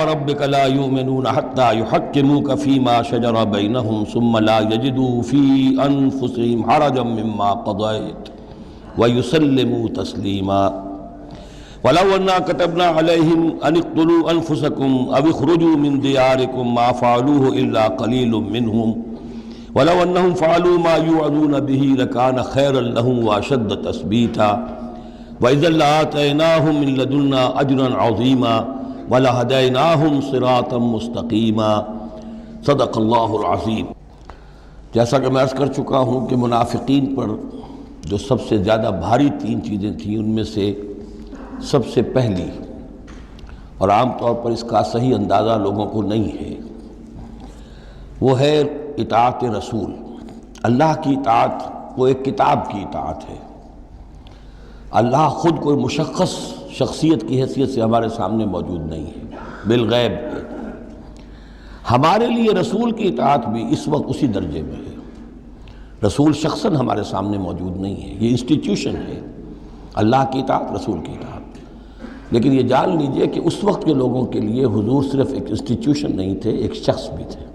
وربك لا يؤمنون حتى يحكموك فيما شجر بينهم ثم لا يجدوا في أنفسهم حرجا مما قضيت ويسلموا تسليما ولو أنا كتبنا عليهم أن اقتلوا أنفسكم أو اخرجوا من دياركم ما فعلوه إلا قليل منهم ولو أنهم فعلوا ما يوعظون به لكان خيرا لهم وأشد تثبيتا وإذا لآتيناهم من لدنا أجرا عظيما وَلَهَدَيْنَاهُمْ صِرَاطًا مُسْتَقِيمًا صدق اللہ العظیم۔ جیسا کہ میں عرض کر چکا ہوں کہ منافقین پر جو سب سے زیادہ بھاری تین چیزیں تھیں، ان میں سے سب سے پہلی، اور عام طور پر اس کا صحیح اندازہ لوگوں کو نہیں ہے، وہ ہے اطاعت رسول۔ اللہ کی اطاعت وہ ایک کتاب کی اطاعت ہے۔ اللہ خود کوئی مشخص شخصیت کی حیثیت سے ہمارے سامنے موجود نہیں ہے، بالغیب ہے۔ ہمارے لیے رسول کی اطاعت بھی اس وقت اسی درجے میں ہے۔ رسول شخصاً ہمارے سامنے موجود نہیں ہے، یہ انسٹیٹیوشن ہے، اللہ کی اطاعت، رسول کی اطاعت۔ لیکن یہ جان لیجئے کہ اس وقت کے لوگوں کے لیے حضور صرف ایک انسٹیٹیوشن نہیں تھے، ایک شخص بھی تھے،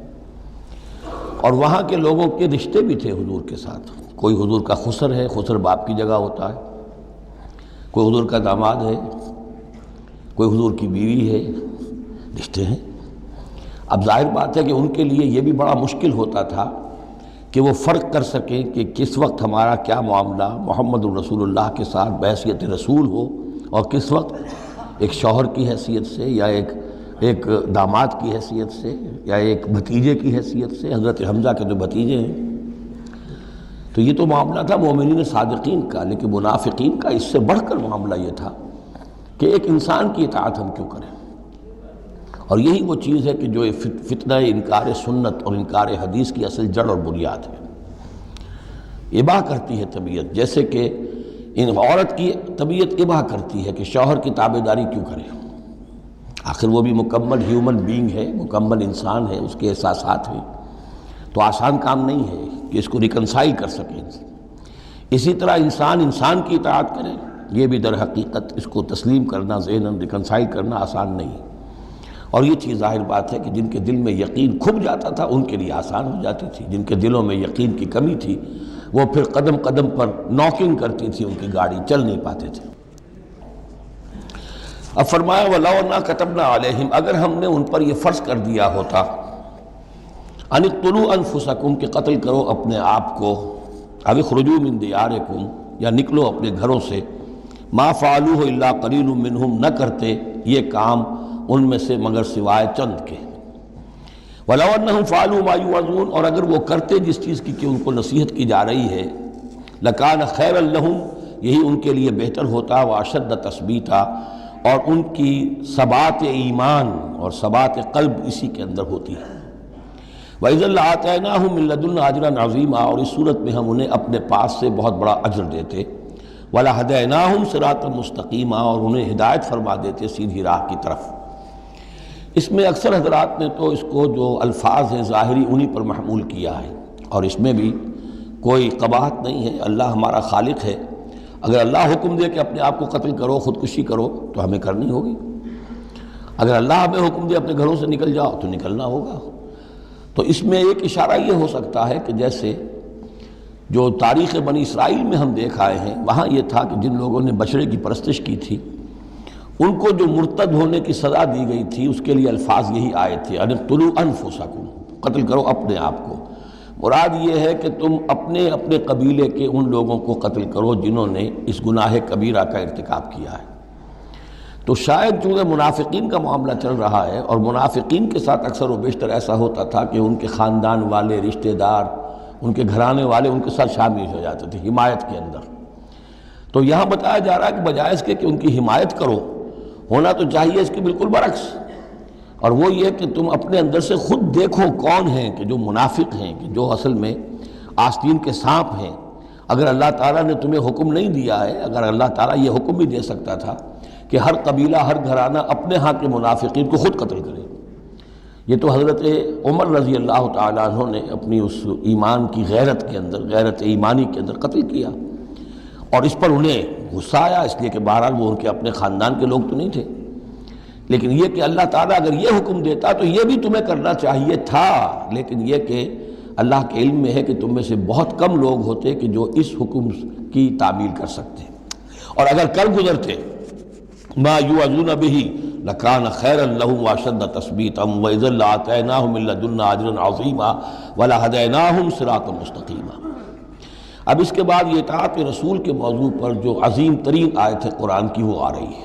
اور وہاں کے لوگوں کے رشتے بھی تھے حضور کے ساتھ۔ کوئی حضور کا خسر ہے، خسر باپ کی جگہ ہوتا ہے، کوئی حضور کا داماد ہے، کوئی حضور کی بیوی ہے، رشتے ہیں۔ اب ظاہر بات ہے کہ ان کے لیے یہ بھی بڑا مشکل ہوتا تھا کہ وہ فرق کر سکیں کہ کس وقت ہمارا کیا معاملہ محمد الرسول اللہ کے ساتھ بحیثیت رسول ہو، اور کس وقت ایک شوہر کی حیثیت سے، یا ایک داماد کی حیثیت سے، یا ایک بھتیجے کی حیثیت سے، حضرت حمزہ کے جو بھتیجے ہیں۔ تو یہ تو معاملہ تھا مومنین صادقین کا، لیکن منافقین کا اس سے بڑھ کر معاملہ یہ تھا کہ ایک انسان کی اطاعت ہم کیوں کریں؟ اور یہی وہ چیز ہے کہ جو فتنہ انکار سنت اور انکار حدیث کی اصل جڑ اور بنیاد ہے۔ اباہ کرتی ہے طبیعت، جیسے کہ ان عورت کی طبیعت اباہ کرتی ہے کہ شوہر کی تابعداری کیوں کرے، آخر وہ بھی مکمل ہیومن بینگ ہے، مکمل انسان ہے، اس کے احساسات ہیں، تو آسان کام نہیں ہے کہ اس کو ریکنسائل کر سکیں۔ اسی طرح انسان کی اطاعت کرے، یہ بھی در حقیقت اس کو تسلیم کرنا، ذہناً ریکنسائل کرنا آسان نہیں۔ اور یہ چیز ظاہر بات ہے کہ جن کے دل میں یقین کھب جاتا تھا ان کے لیے آسان ہو جاتی تھی، جن کے دلوں میں یقین کی کمی تھی وہ پھر قدم قدم پر نوکنگ کرتی تھی، ان کی گاڑی چل نہیں پاتے تھے۔ اب فرمایا وَلَوْ أَنَّا كَتَبْنَا عَلَيْهِمْ، اگر ہم نے ان پر یہ فرض کر دیا ہوتا ان اقتلوا انفسکم کہ قتل کرو اپنے آپ کو، او اخرجوا من دیارکم یا نکلو اپنے گھروں سے، ما فعلوہ الا قلیل منہم نہ کرتے یہ کام ان میں سے مگر سوائے چند کے، ولو انہم فعلوا ما یوعظون اور اگر وہ کرتے جس چیز کی کہ ان کو نصیحت کی جا رہی ہے، لکان خیرا لہم یہی ان کے لیے بہتر ہوتا، واشد تثبیتا اور ان کی ثبات ایمان اور ثبات قلب اسی کے اندر ہوتی ہے۔ وَإِذًا لَآتَيْنَاهُم مِّن لَّدُنَّا أَجْرًا عَظِيمًا اور اس صورت میں ہم انہیں اپنے پاس سے بہت بڑا اجر دیتے، وَلَهَدَيْنَاهُمْ صِرَاطًا مُسْتَقِيمًا اور انہیں ہدایت فرما دیتے سیدھی راہ کی طرف۔ اس میں اکثر حضرات نے تو اس کو جو الفاظ ہیں ظاہری انہی پر محمول کیا ہے، اور اس میں بھی کوئی قباحت نہیں ہے، اللہ ہمارا خالق ہے، اگر اللہ حکم دے کہ اپنے آپ کو قتل کرو، خودکشی کرو تو ہمیں کرنی ہوگی، اگر اللہ ہمیں حکم دے اپنے گھروں سے نکل جاؤ تو نکلنا ہوگا۔ تو اس میں ایک اشارہ یہ ہو سکتا ہے کہ جیسے جو تاریخ بنی اسرائیل میں ہم دیکھ آئے ہیں، وہاں یہ تھا کہ جن لوگوں نے بچڑے کی پرستش کی تھی ان کو جو مرتد ہونے کی سزا دی گئی تھی، اس کے لیے الفاظ یہی آئے تھے ان اقتلوا انفسکم، قتل کرو اپنے آپ کو۔ مراد یہ ہے کہ تم اپنے قبیلے کے ان لوگوں کو قتل کرو جنہوں نے اس گناہ کبیرہ کا ارتکاب کیا ہے۔ تو شاید چونکہ منافقین کا معاملہ چل رہا ہے، اور منافقین کے ساتھ اکثر و بیشتر ایسا ہوتا تھا کہ ان کے خاندان والے، رشتہ دار، ان کے گھرانے والے ان کے ساتھ شامل ہو جاتے تھے حمایت کے اندر، تو یہاں بتایا جا رہا ہے کہ بجائے اس کے کہ ان کی حمایت کرو، ہونا تو چاہیے اس کے بالکل برعکس، اور وہ یہ کہ تم اپنے اندر سے خود دیکھو کون ہیں کہ جو منافق ہیں، کہ جو اصل میں آستین کے سانپ ہیں۔ اگر اللہ تعالیٰ نے تمہیں حکم نہیں دیا ہے، اگر اللہ تعالیٰ یہ حکم بھی دے سکتا تھا کہ ہر قبیلہ، ہر گھرانہ اپنے ہاں کے منافقین کو خود قتل کرے، یہ تو حضرت عمر رضی اللہ تعالیٰ عنہ نے اپنی اس ایمان کی غیرت کے اندر، غیرت ایمانی کے اندر قتل کیا، اور اس پر انہیں غصہ آیا، اس لیے کہ بہرحال وہ ان کے اپنے خاندان کے لوگ تو نہیں تھے، لیکن یہ کہ اللہ تعالیٰ اگر یہ حکم دیتا تو یہ بھی تمہیں کرنا چاہیے تھا، لیکن یہ کہ اللہ کے علم میں ہے کہ تم میں سے بہت کم لوگ ہوتے کہ جو اس حکم کی تعمیل کر سکتے، اور اگر کر گزرتے ما یوعظون بہ لکان خیرا لہم واشد تثبیتا واذا لآتیناہم من لدنا اجرا عظیما ولہدیناہم صراطا مستقیما۔ اب اس کے بعد یہ اطاعت رسول کے موضوع پر جو عظیم ترین آیت ہے قرآن کی وہ آ رہی ہے۔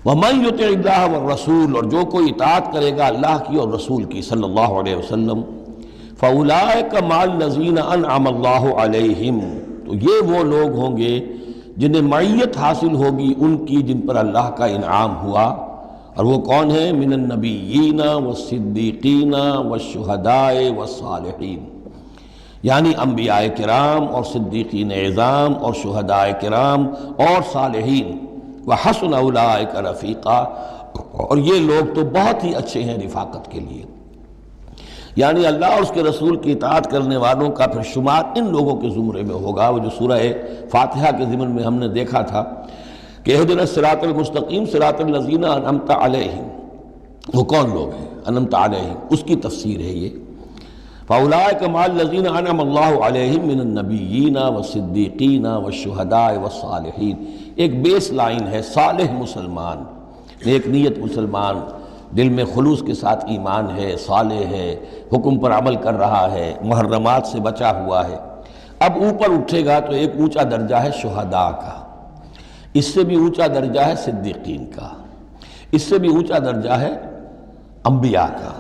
وَمَن يُطِعِ اللَّهَ وَالرَّسُولَ، اور جو کوئی اطاعت کرے گا اللہ کی اور رسول کی صلی اللہ علیہ وسلم، فَأُولَٰئِكَ مَعَ الَّذِينَ أَنْعَمَ اللَّهُ عَلَيْهِمْ، تو یہ وہ لوگ ہوں گے جنہیں معیت حاصل ہوگی ان کی جن پر اللہ کا انعام ہوا، اور وہ کون ہیں؟ من النبیین والصدیقین والشہداء والصالحین، یعنی انبیاء کرام اور صدیقین اعظام اور شہداء کرام اور صالحین، وحسن اولئک رفیقا، اور یہ لوگ تو بہت ہی اچھے ہیں رفاقت کے لیے۔ یعنی اللہ اور اس کے رسول کی اطاعت کرنے والوں کا پھر شمار ان لوگوں کے زمرے میں ہوگا، وہ جو سورہ فاتحہ کے ضمن میں ہم نے دیکھا تھا کہ اہدنا الصراط المستقیم صراط الذین انعمت علیہم، وہ کون لوگ ہیں انعمت علیہم، اس کی تفسیر ہے یہ۔ فاولئک مع الذین انعم اللہ علیہم من النبیین والصدیقین والشہداء والصالحین، ایک بیس لائن ہے، صالح مسلمان، نیک نیت مسلمان، دل میں خلوص کے ساتھ ایمان ہے، صالح ہے، حکم پر عمل کر رہا ہے، محرمات سے بچا ہوا ہے۔ اب اوپر اٹھے گا تو ایک اونچا درجہ ہے شہداء کا، اس سے بھی اونچا درجہ ہے صدیقین کا، اس سے بھی اونچا درجہ ہے انبیاء کا۔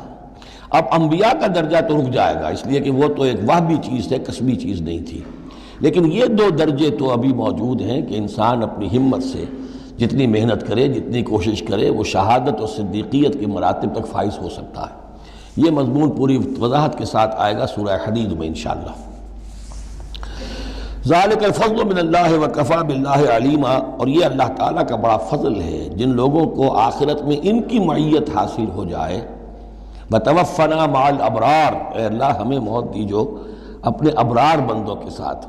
اب انبیاء کا درجہ تو رک جائے گا، اس لیے کہ وہ تو ایک وہبی چیز ہے، کسبی چیز نہیں تھی، لیکن یہ دو درجے تو ابھی موجود ہیں کہ انسان اپنی ہمت سے جتنی محنت کرے، جتنی کوشش کرے، وہ شہادت اور صدیقیت کے مراتب تک فائز ہو سکتا ہے۔ یہ مضمون پوری وضاحت کے ساتھ آئے گا سورہ حدید میں انشاءاللہ۔ ذالک الفضل من اللہ وکفی باللہ علیما، اور یہ اللہ تعالیٰ کا بڑا فضل ہے جن لوگوں کو آخرت میں ان کی معیت حاصل ہو جائے۔ وتوفنا مع الابرار، اے اللہ ہمیں موت دیجو اپنے ابرار بندوں کے ساتھ۔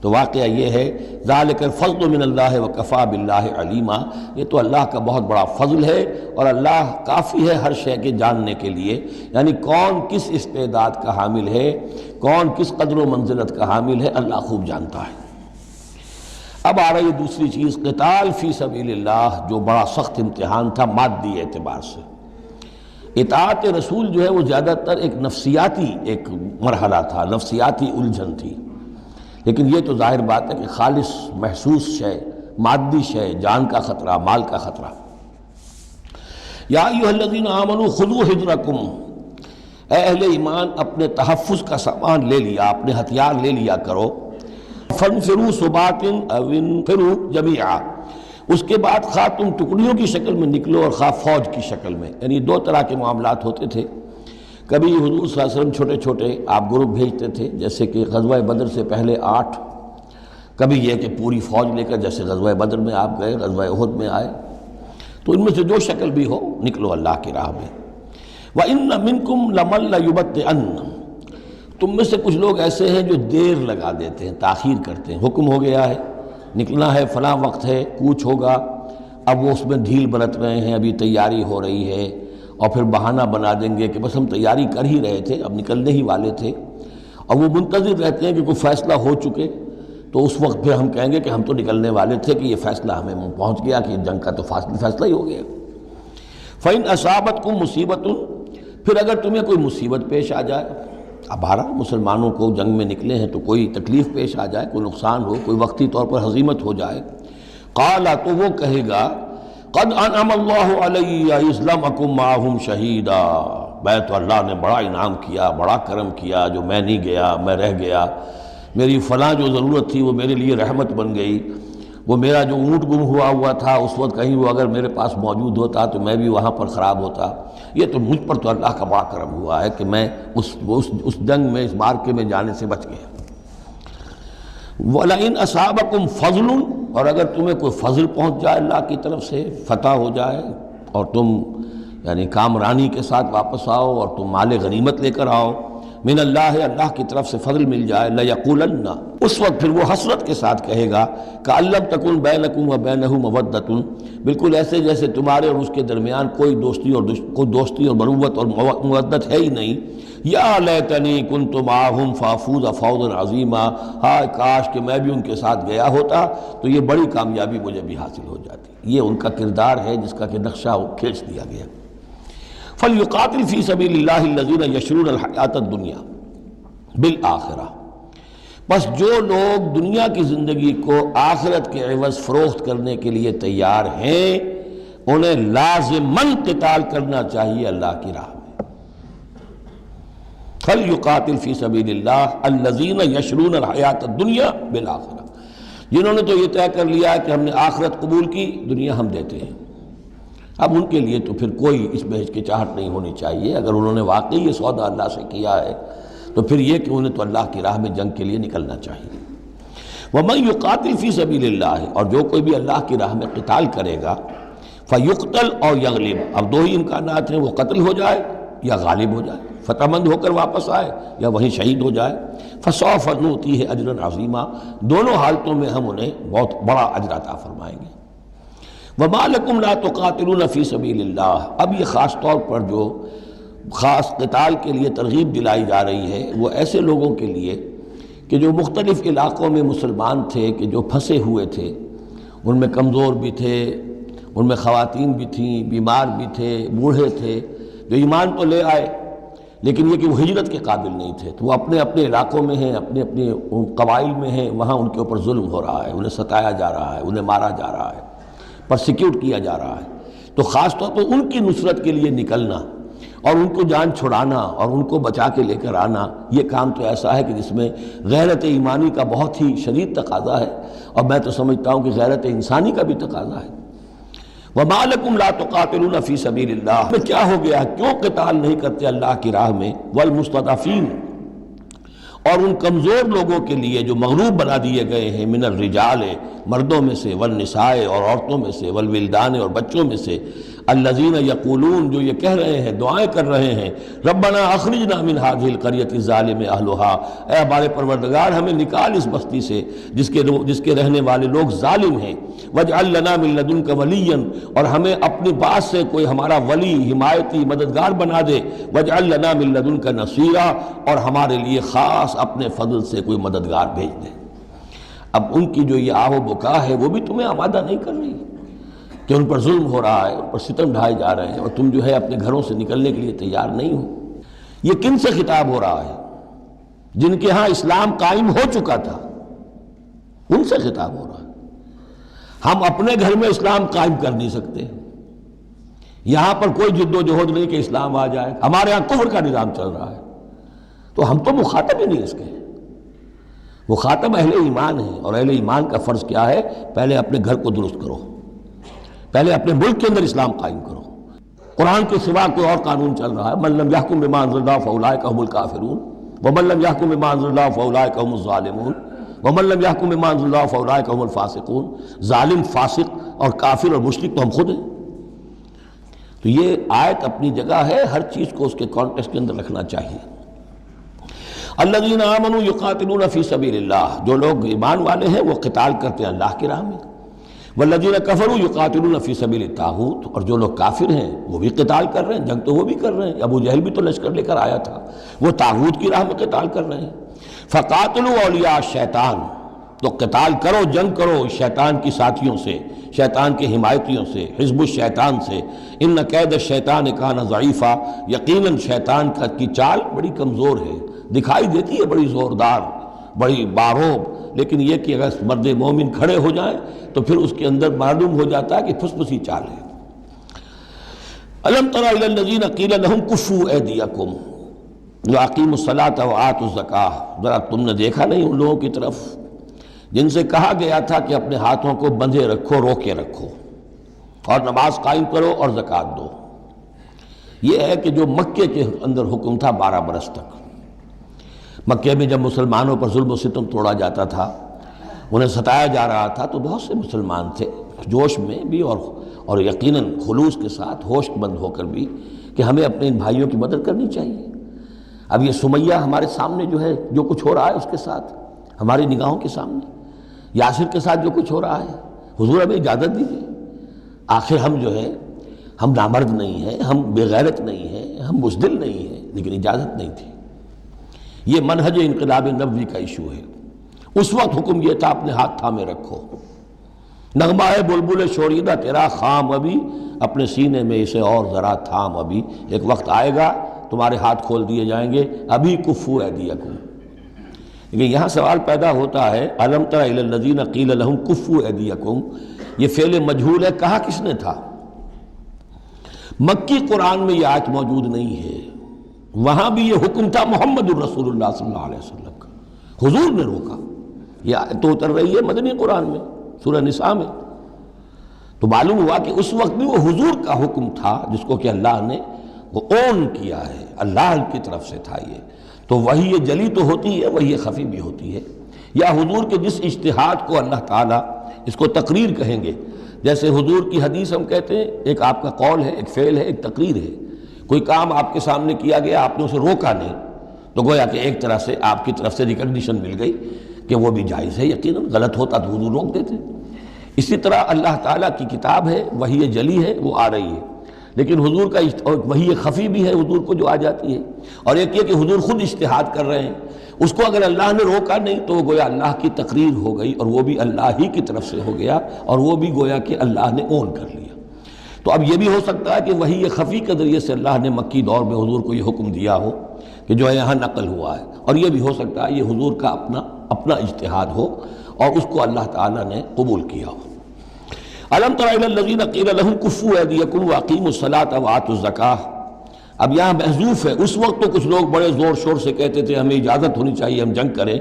تو واقعہ یہ ہے ذالک الفضل من اللہ وکفی باللہ علیما، یہ تو اللہ کا بہت بڑا فضل ہے، اور اللہ کافی ہے ہر شے کے جاننے کے لیے، یعنی کون کس استعداد کا حامل ہے، کون کس قدر و منزلت کا حامل ہے، اللہ خوب جانتا ہے۔ اب آ رہی ہے دوسری چیز، قتال فی سبیل اللہ، جو بڑا سخت امتحان تھا مادی اعتبار سے۔ اطاعت رسول جو ہے وہ زیادہ تر ایک نفسیاتی ایک مرحلہ تھا، نفسیاتی الجھن تھی، لیکن یہ تو ظاہر بات ہے کہ خالص محسوس شے، مادی شے، جان کا خطرہ، مال کا خطرہ۔ یا ایھا الذین آمنوا خذوا حذرکم، اے اہل ایمان اپنے تحفظ کا سامان لے لیا، اپنے ہتھیار لے لیا کرو۔ فانفروا ثبات او انفروا جمیعا، اس کے بعد خواہ تم ٹکڑیوں کی شکل میں نکلو اور خواہ فوج کی شکل میں، یعنی دو طرح کے معاملات ہوتے تھے۔ کبھی حضور صلی اللہ علیہ وسلم چھوٹے چھوٹے آپ گروپ بھیجتے تھے، جیسے کہ غزوہ بدر سے پہلے 8، کبھی یہ کہ پوری فوج لے کر جیسے غزوہ بدر میں آپ گئے، غزوہ احد میں آئے، تو ان میں سے جو شکل بھی ہو نکلو اللہ کی راہ میں۔ وَإِنَّ مِنْكُمْ لَمَن لَيُبَطِّئَنَّ، تم میں سے کچھ لوگ ایسے ہیں جو دیر لگا دیتے ہیں، تاخیر کرتے ہیں، حکم ہو گیا ہے، نکلنا ہے، فلاں وقت ہے، کوچ ہوگا، اب وہ اس میں ڈھیل برت رہے ہیں، ابھی تیاری ہو رہی ہے، اور پھر بہانہ بنا دیں گے کہ بس ہم تیاری کر ہی رہے تھے، اب نکلنے ہی والے تھے، اور وہ منتظر رہتے ہیں کہ کوئی فیصلہ ہو چکے، تو اس وقت پھر ہم کہیں گے کہ ہم تو نکلنے والے تھے کہ یہ فیصلہ ہمیں پہنچ گیا کہ جنگ کا تو فیصلہ ہی ہو گیا۔ فَإِنْ أَصَابَتْكُمْ مُصِیبَةٌ، پھر اگر تمہیں کوئی مصیبت پیش آ جائے، اب بہرحال مسلمانوں کو جنگ میں نکلے ہیں تو کوئی تکلیف پیش آ جائے، کوئی نقصان ہو، کوئی وقتی طور پر ہزیمت ہو جائے، قَالَ، تو وہ کہے گا قد انعم اللہ علی اذ لم اکن معہم شہیدا، میں تو اللہ نے بڑا انعام کیا، بڑا کرم کیا، جو میں نہیں گیا، میں رہ گیا، میری فلاں جو ضرورت تھی وہ میرے لیے رحمت بن گئی، وہ میرا جو اونٹ گم ہوا تھا اس وقت کہیں وہ اگر میرے پاس موجود ہوتا تو میں بھی وہاں پر خراب ہوتا، یہ تو مجھ پر تو اللہ کا بڑا کرم ہوا ہے کہ میں اس جنگ میں، اس مارکے میں جانے سے بچ گیا۔ وَلَئِنْ أَصَابَكُمْ فَضْلٌ، اور اگر تمہیں کوئی فضل پہنچ جائے اللہ کی طرف سے، فتح ہو جائے اور تم یعنی کامرانی کے ساتھ واپس آؤ اور تم مال غنیمت لے کر آؤ، من اللہ، اللہ کی طرف سے فضل مل جائے، لیقولن، اس وقت پھر وہ حسرت کے ساتھ کہے گا کہ لم تکن بینکم وبینہ مودۃ، بالکل ایسے جیسے تمہارے اور اس کے درمیان کوئی دوستی اور مروت اور مودت ہے ہی نہیں۔ یا لیتنی کنت معہم فافوز فوزا عظیما، ہائے کاش کہ میں بھی ان کے ساتھ گیا ہوتا تو یہ بڑی کامیابی مجھے بھی حاصل ہو جاتی۔ یہ ان کا کردار ہے جس کا کہ نقشہ کھینچ دیا گیا۔ فَلْيُقَاتِلْ فِي سَبِيلِ اللَّهِ الَّذِينَ يَشْرُونَ الْحَيَاةَ الدُّنْيَا بِالْآخِرَةِ، بس جو لوگ دنیا کی زندگی کو آخرت کے عوض فروخت کرنے کے لیے تیار ہیں انہیں لازماً قتال کرنا چاہیے اللہ کی راہ میں۔ فَلْيُقَاتِلْ فِي سَبِيلِ اللَّهِ الَّذِينَ يَشْرُونَ الْحَيَاةَ الدُّنْيَا بِالْآخِرَةِ، جنہوں نے تو یہ طے کر لیا ہے کہ ہم نے آخرت قبول کی، دنیا ہم دیتے ہیں۔ اب ان کے لیے تو پھر کوئی اس میں ہچکچاہٹ نہیں ہونی چاہیے، اگر انہوں نے واقعی یہ سودا اللہ سے کیا ہے تو پھر یہ کہ انہیں تو اللہ کی راہ میں جنگ کے لیے نکلنا چاہیے۔ وَمَن يُقَاتِلْ فِي سَبِيلِ اللَّهِ، اور جو کوئی بھی اللہ کی راہ میں قتال کرے گا، فَيُقْتَلْ أَوْ يَغْلِبْ، اب دو ہی امکانات ہیں، وہ قتل ہو جائے یا غالب ہو جائے، فتح مند ہو کر واپس آئے یا وہیں شہید ہو جائے۔ فَسَوْفَ نُؤْتِيهِ أَجْرًا عَظِيمًا، دونوں حالتوں میں ہم انہیں بہت بڑا اجر عطا فرمائیں گے۔ وَمَا لَكُمْ لَا تُقَاتِلُونَ فِي سَبِيلِ اللَّهِ، اب یہ خاص طور پر جو خاص قتال کے لیے ترغیب دلائی جا رہی ہے وہ ایسے لوگوں کے لیے کہ جو مختلف علاقوں میں مسلمان تھے، کہ جو پھنسے ہوئے تھے، ان میں کمزور بھی تھے، ان میں خواتین بھی تھیں، بیمار بھی تھے، بوڑھے تھے، جو ایمان تو لے آئے لیکن یہ کہ وہ ہجرت کے قابل نہیں تھے، تو وہ اپنے اپنے علاقوں میں ہیں، اپنے اپنے قبائل میں ہیں، وہاں ان کے اوپر ظلم ہو رہا ہے، انہیں ستایا جا رہا ہے، انہیں مارا جا رہا ہے، پرسیکیوٹ کیا جا رہا ہے۔ تو خاص طور پر ان کی نصرت کے لیے نکلنا اور ان کو جان چھڑانا اور ان کو بچا کے لے کر آنا، یہ کام تو ایسا ہے کہ جس میں غیرت ایمانی کا بہت ہی شدید تقاضا ہے، اور میں تو سمجھتا ہوں کہ غیرت انسانی کا بھی تقاضا ہے۔ وَمَا لَكُمْ لَا تُقَاتِلُونَ فِي سَبِيلِ اللَّهِ، میں کیا ہو گیا، کیوں قتال نہیں کرتے اللہ کی راہ میں؟ وَالْمُسْتَضْعَفِينَ، اور ان کمزور لوگوں کے لیے جو مغلوب بنا دیے گئے ہیں، من الرجال، مردوں میں سے، والنساء، اور عورتوں میں سے، والولدان، اور بچوں میں سے، الذین یقولون، جو یہ کہہ رہے ہیں، دعائیں کر رہے ہیں، ربنا اخرجنا من هذه القرية الظالم اهلها، اے ہمارے پروردگار ہمیں نکال اس بستی سے جس کے رہنے والے لوگ ظالم ہیں، واجعل لنا من لدنك وليا، اور ہمیں اپنے پاس سے کوئی ہمارا ولی، حمایتی، مددگار بنا دے، واجعل لنا من لدنك نصيرا، اور ہمارے لیے خاص اپنے فضل سے کوئی مددگار بھیج دے۔ اب ان کی جو یہ آہ و بکا ہے وہ بھی تمہیں آمادہ نہیں کر رہی کہ ان پر ظلم ہو رہا ہے، ان پر ستم ڈھائے جا رہے ہیں، اور تم جو ہے اپنے گھروں سے نکلنے کے لیے تیار نہیں ہو۔ یہ کن سے خطاب ہو رہا ہے؟ جن کے ہاں اسلام قائم ہو چکا تھا، ان سے خطاب ہو رہا ہے۔ ہم اپنے گھر میں اسلام قائم کر نہیں سکتے، یہاں پر کوئی جد و جہد نہیں کہ اسلام آ جائے، ہمارے ہاں کفر کا نظام چل رہا ہے، تو ہم تو مخاطب ہی نہیں اس کے۔ مخاطب اہل ایمان ہیں، اور اہل ایمان کا فرض کیا ہے؟ پہلے اپنے گھر کو درست کرو، پہلے اپنے ملک کے اندر اسلام قائم کرو۔ قرآن کے سوا کوئی اور قانون چل رہا ہے، من لم یحکم بما انزل اللہ فاولئک هم الکافرون ومن لم یحکم بما انزل اللہ فاولئک هم الظالمون ومن لم یحکم بما انزل اللہ فاولئک هم الفاسقون۔ ظالم، فاسق اور کافر اور مشرک تو ہم خود ہیں۔ تو یہ آیت اپنی جگہ ہے، ہر چیز کو اس کے کانٹیکسٹ کے اندر رکھنا چاہیے۔ الذین آمنوا یقاتلون فی سبیل اللہ، جو لوگ ایمان والے ہیں وہ قتال کرتے ہیں اللہ کی راہ میں۔ والذین کفروا یقاتلون فی سبیل الطاغوت، اور جو لوگ کافر ہیں وہ بھی قتال کر رہے ہیں، جنگ تو وہ بھی کر رہے ہیں، ابو جہل بھی تو لشکر لے کر آیا تھا، وہ طاغوت کی راہ میں قتال کر رہے ہیں۔ فقاتلوا اولیاء الشیطان، تو قتال کرو، جنگ کرو شیطان کی ساتھیوں سے، شیطان کے حمایتیوں سے، حزب الشیطان سے۔ ان کید الشیطان کان ضعیفا، یقیناً شیطان کی چال بڑی کمزور ہے، دکھائی دیتی ہے بڑی زوردار، بڑی باروب، لیکن یہ کہ اگر مرد مومن کھڑے ہو جائیں تو پھر اس کے اندر معلوم ہو جاتا ہے کہ پھسپسی چال ہے۔ الم تر الی الذین قیل لهم کفوا ایدیکم واقیموا الصلاۃ وآتوا الزکاۃ، ذرا تم نے دیکھا نہیں ان لوگوں کی طرف جن سے کہا گیا تھا کہ اپنے ہاتھوں کو بندھے رکھو، روکے رکھو، اور نماز قائم کرو اور زکوٰۃ دو۔ یہ ہے کہ جو مکے کے اندر حکم تھا 12 برس تک، مکے میں جب مسلمانوں پر ظلم و ستم توڑا جاتا تھا، انہیں ستایا جا رہا تھا، تو بہت سے مسلمان تھے جوش میں بھی اور یقیناً خلوص کے ساتھ ہوش مند ہو کر بھی کہ ہمیں اپنے ان بھائیوں کی مدد کرنی چاہیے، اب یہ سمیہ ہمارے سامنے جو ہے، جو کچھ ہو رہا ہے اس کے ساتھ، ہماری نگاہوں کے سامنے یاسر کے ساتھ جو کچھ ہو رہا ہے، حضور ہمیں اجازت دیجیے۔ آخر ہم جو ہے، ہم نامرد نہیں ہیں، ہم بے غیرت نہیں ہیں، ہم بزدل نہیں ہیں، لیکن اجازت نہیں تھی۔ یہ منہج انقلاب نبوی کا ایشو ہے۔ اس وقت حکم یہ تھا اپنے ہاتھ تھامے رکھو، نغمہ ہے بلبل شوریدہ تیرا خام ابھی، اپنے سینے میں اسے اور ذرا تھام ابھی، ایک وقت آئے گا تمہارے ہاتھ کھول دیے جائیں گے، ابھی کفو ایدیکم۔ لیکن یہاں سوال پیدا ہوتا ہے، الم تر الی الذین قیل لہم کفو ایدیکم، یہ فعل مجہول ہے، کہا کس نے تھا؟ مکی قرآن میں یہ آیت موجود نہیں ہے، وہاں بھی یہ حکم تھا محمد الرسول اللہ صلی اللہ علیہ وسلم کا، حضور نے روکا۔ یہ آیت تو اتر رہی ہے مدنی قرآن میں، سورہ نساء میں، تو معلوم ہوا کہ اس وقت بھی وہ حضور کا حکم تھا جس کو کہ اللہ نے وہ اون کیا ہے، اللہ کی طرف سے تھا یہ۔ تو وہی یہ جلی تو ہوتی ہے، وہی یہ خفی بھی ہوتی ہے، یا حضور کے جس اجتہاد کو اللہ تعالیٰ اس کو تقریر کہیں گے، جیسے حضور کی حدیث ہم کہتے ہیں، ایک آپ کا قول ہے، ایک فعل ہے، ایک تقریر ہے۔ کوئی کام آپ کے سامنے کیا گیا، آپ نے اسے روکا نہیں، تو گویا کہ ایک طرح سے آپ کی طرف سے ریکگنیشن مل گئی کہ وہ بھی جائز ہے، یقیناً غلط ہوتا تو حضور روک دیتے۔ اسی طرح اللہ تعالیٰ کی کتاب ہے، وحی جلی ہے، وہ آ رہی ہے، لیکن حضور کا وحی خفی بھی ہے حضور کو جو آ جاتی ہے، اور ایک یہ کہ حضور خود اجتہاد کر رہے ہیں، اس کو اگر اللہ نے روکا نہیں تو وہ گویا اللہ کی تقریر ہو گئی، اور وہ بھی اللہ ہی کی طرف سے ہو گیا، اور وہ بھی گویا کہ اللہ نے اون کر لیا۔ تو اب یہ بھی ہو سکتا ہے کہ وحی خفی کے ذریعے سے اللہ نے مکی دور میں حضور کو یہ حکم دیا ہو کہ جو ہے یہاں نقل ہوا ہے، اور یہ بھی ہو سکتا ہے یہ حضور کا اپنا اجتہاد ہو اور اس کو اللہ تعالیٰ نے قبول کیا ہو۔ الم تر الی الذین قیل لہم کفوا ایدیکم واقیموا الصلاۃ وآتوا الزکاۃ، اب یہاں محذوف ہے۔ اس وقت تو کچھ لوگ بڑے زور شور سے کہتے تھے ہمیں اجازت ہونی چاہیے، ہم جنگ کریں،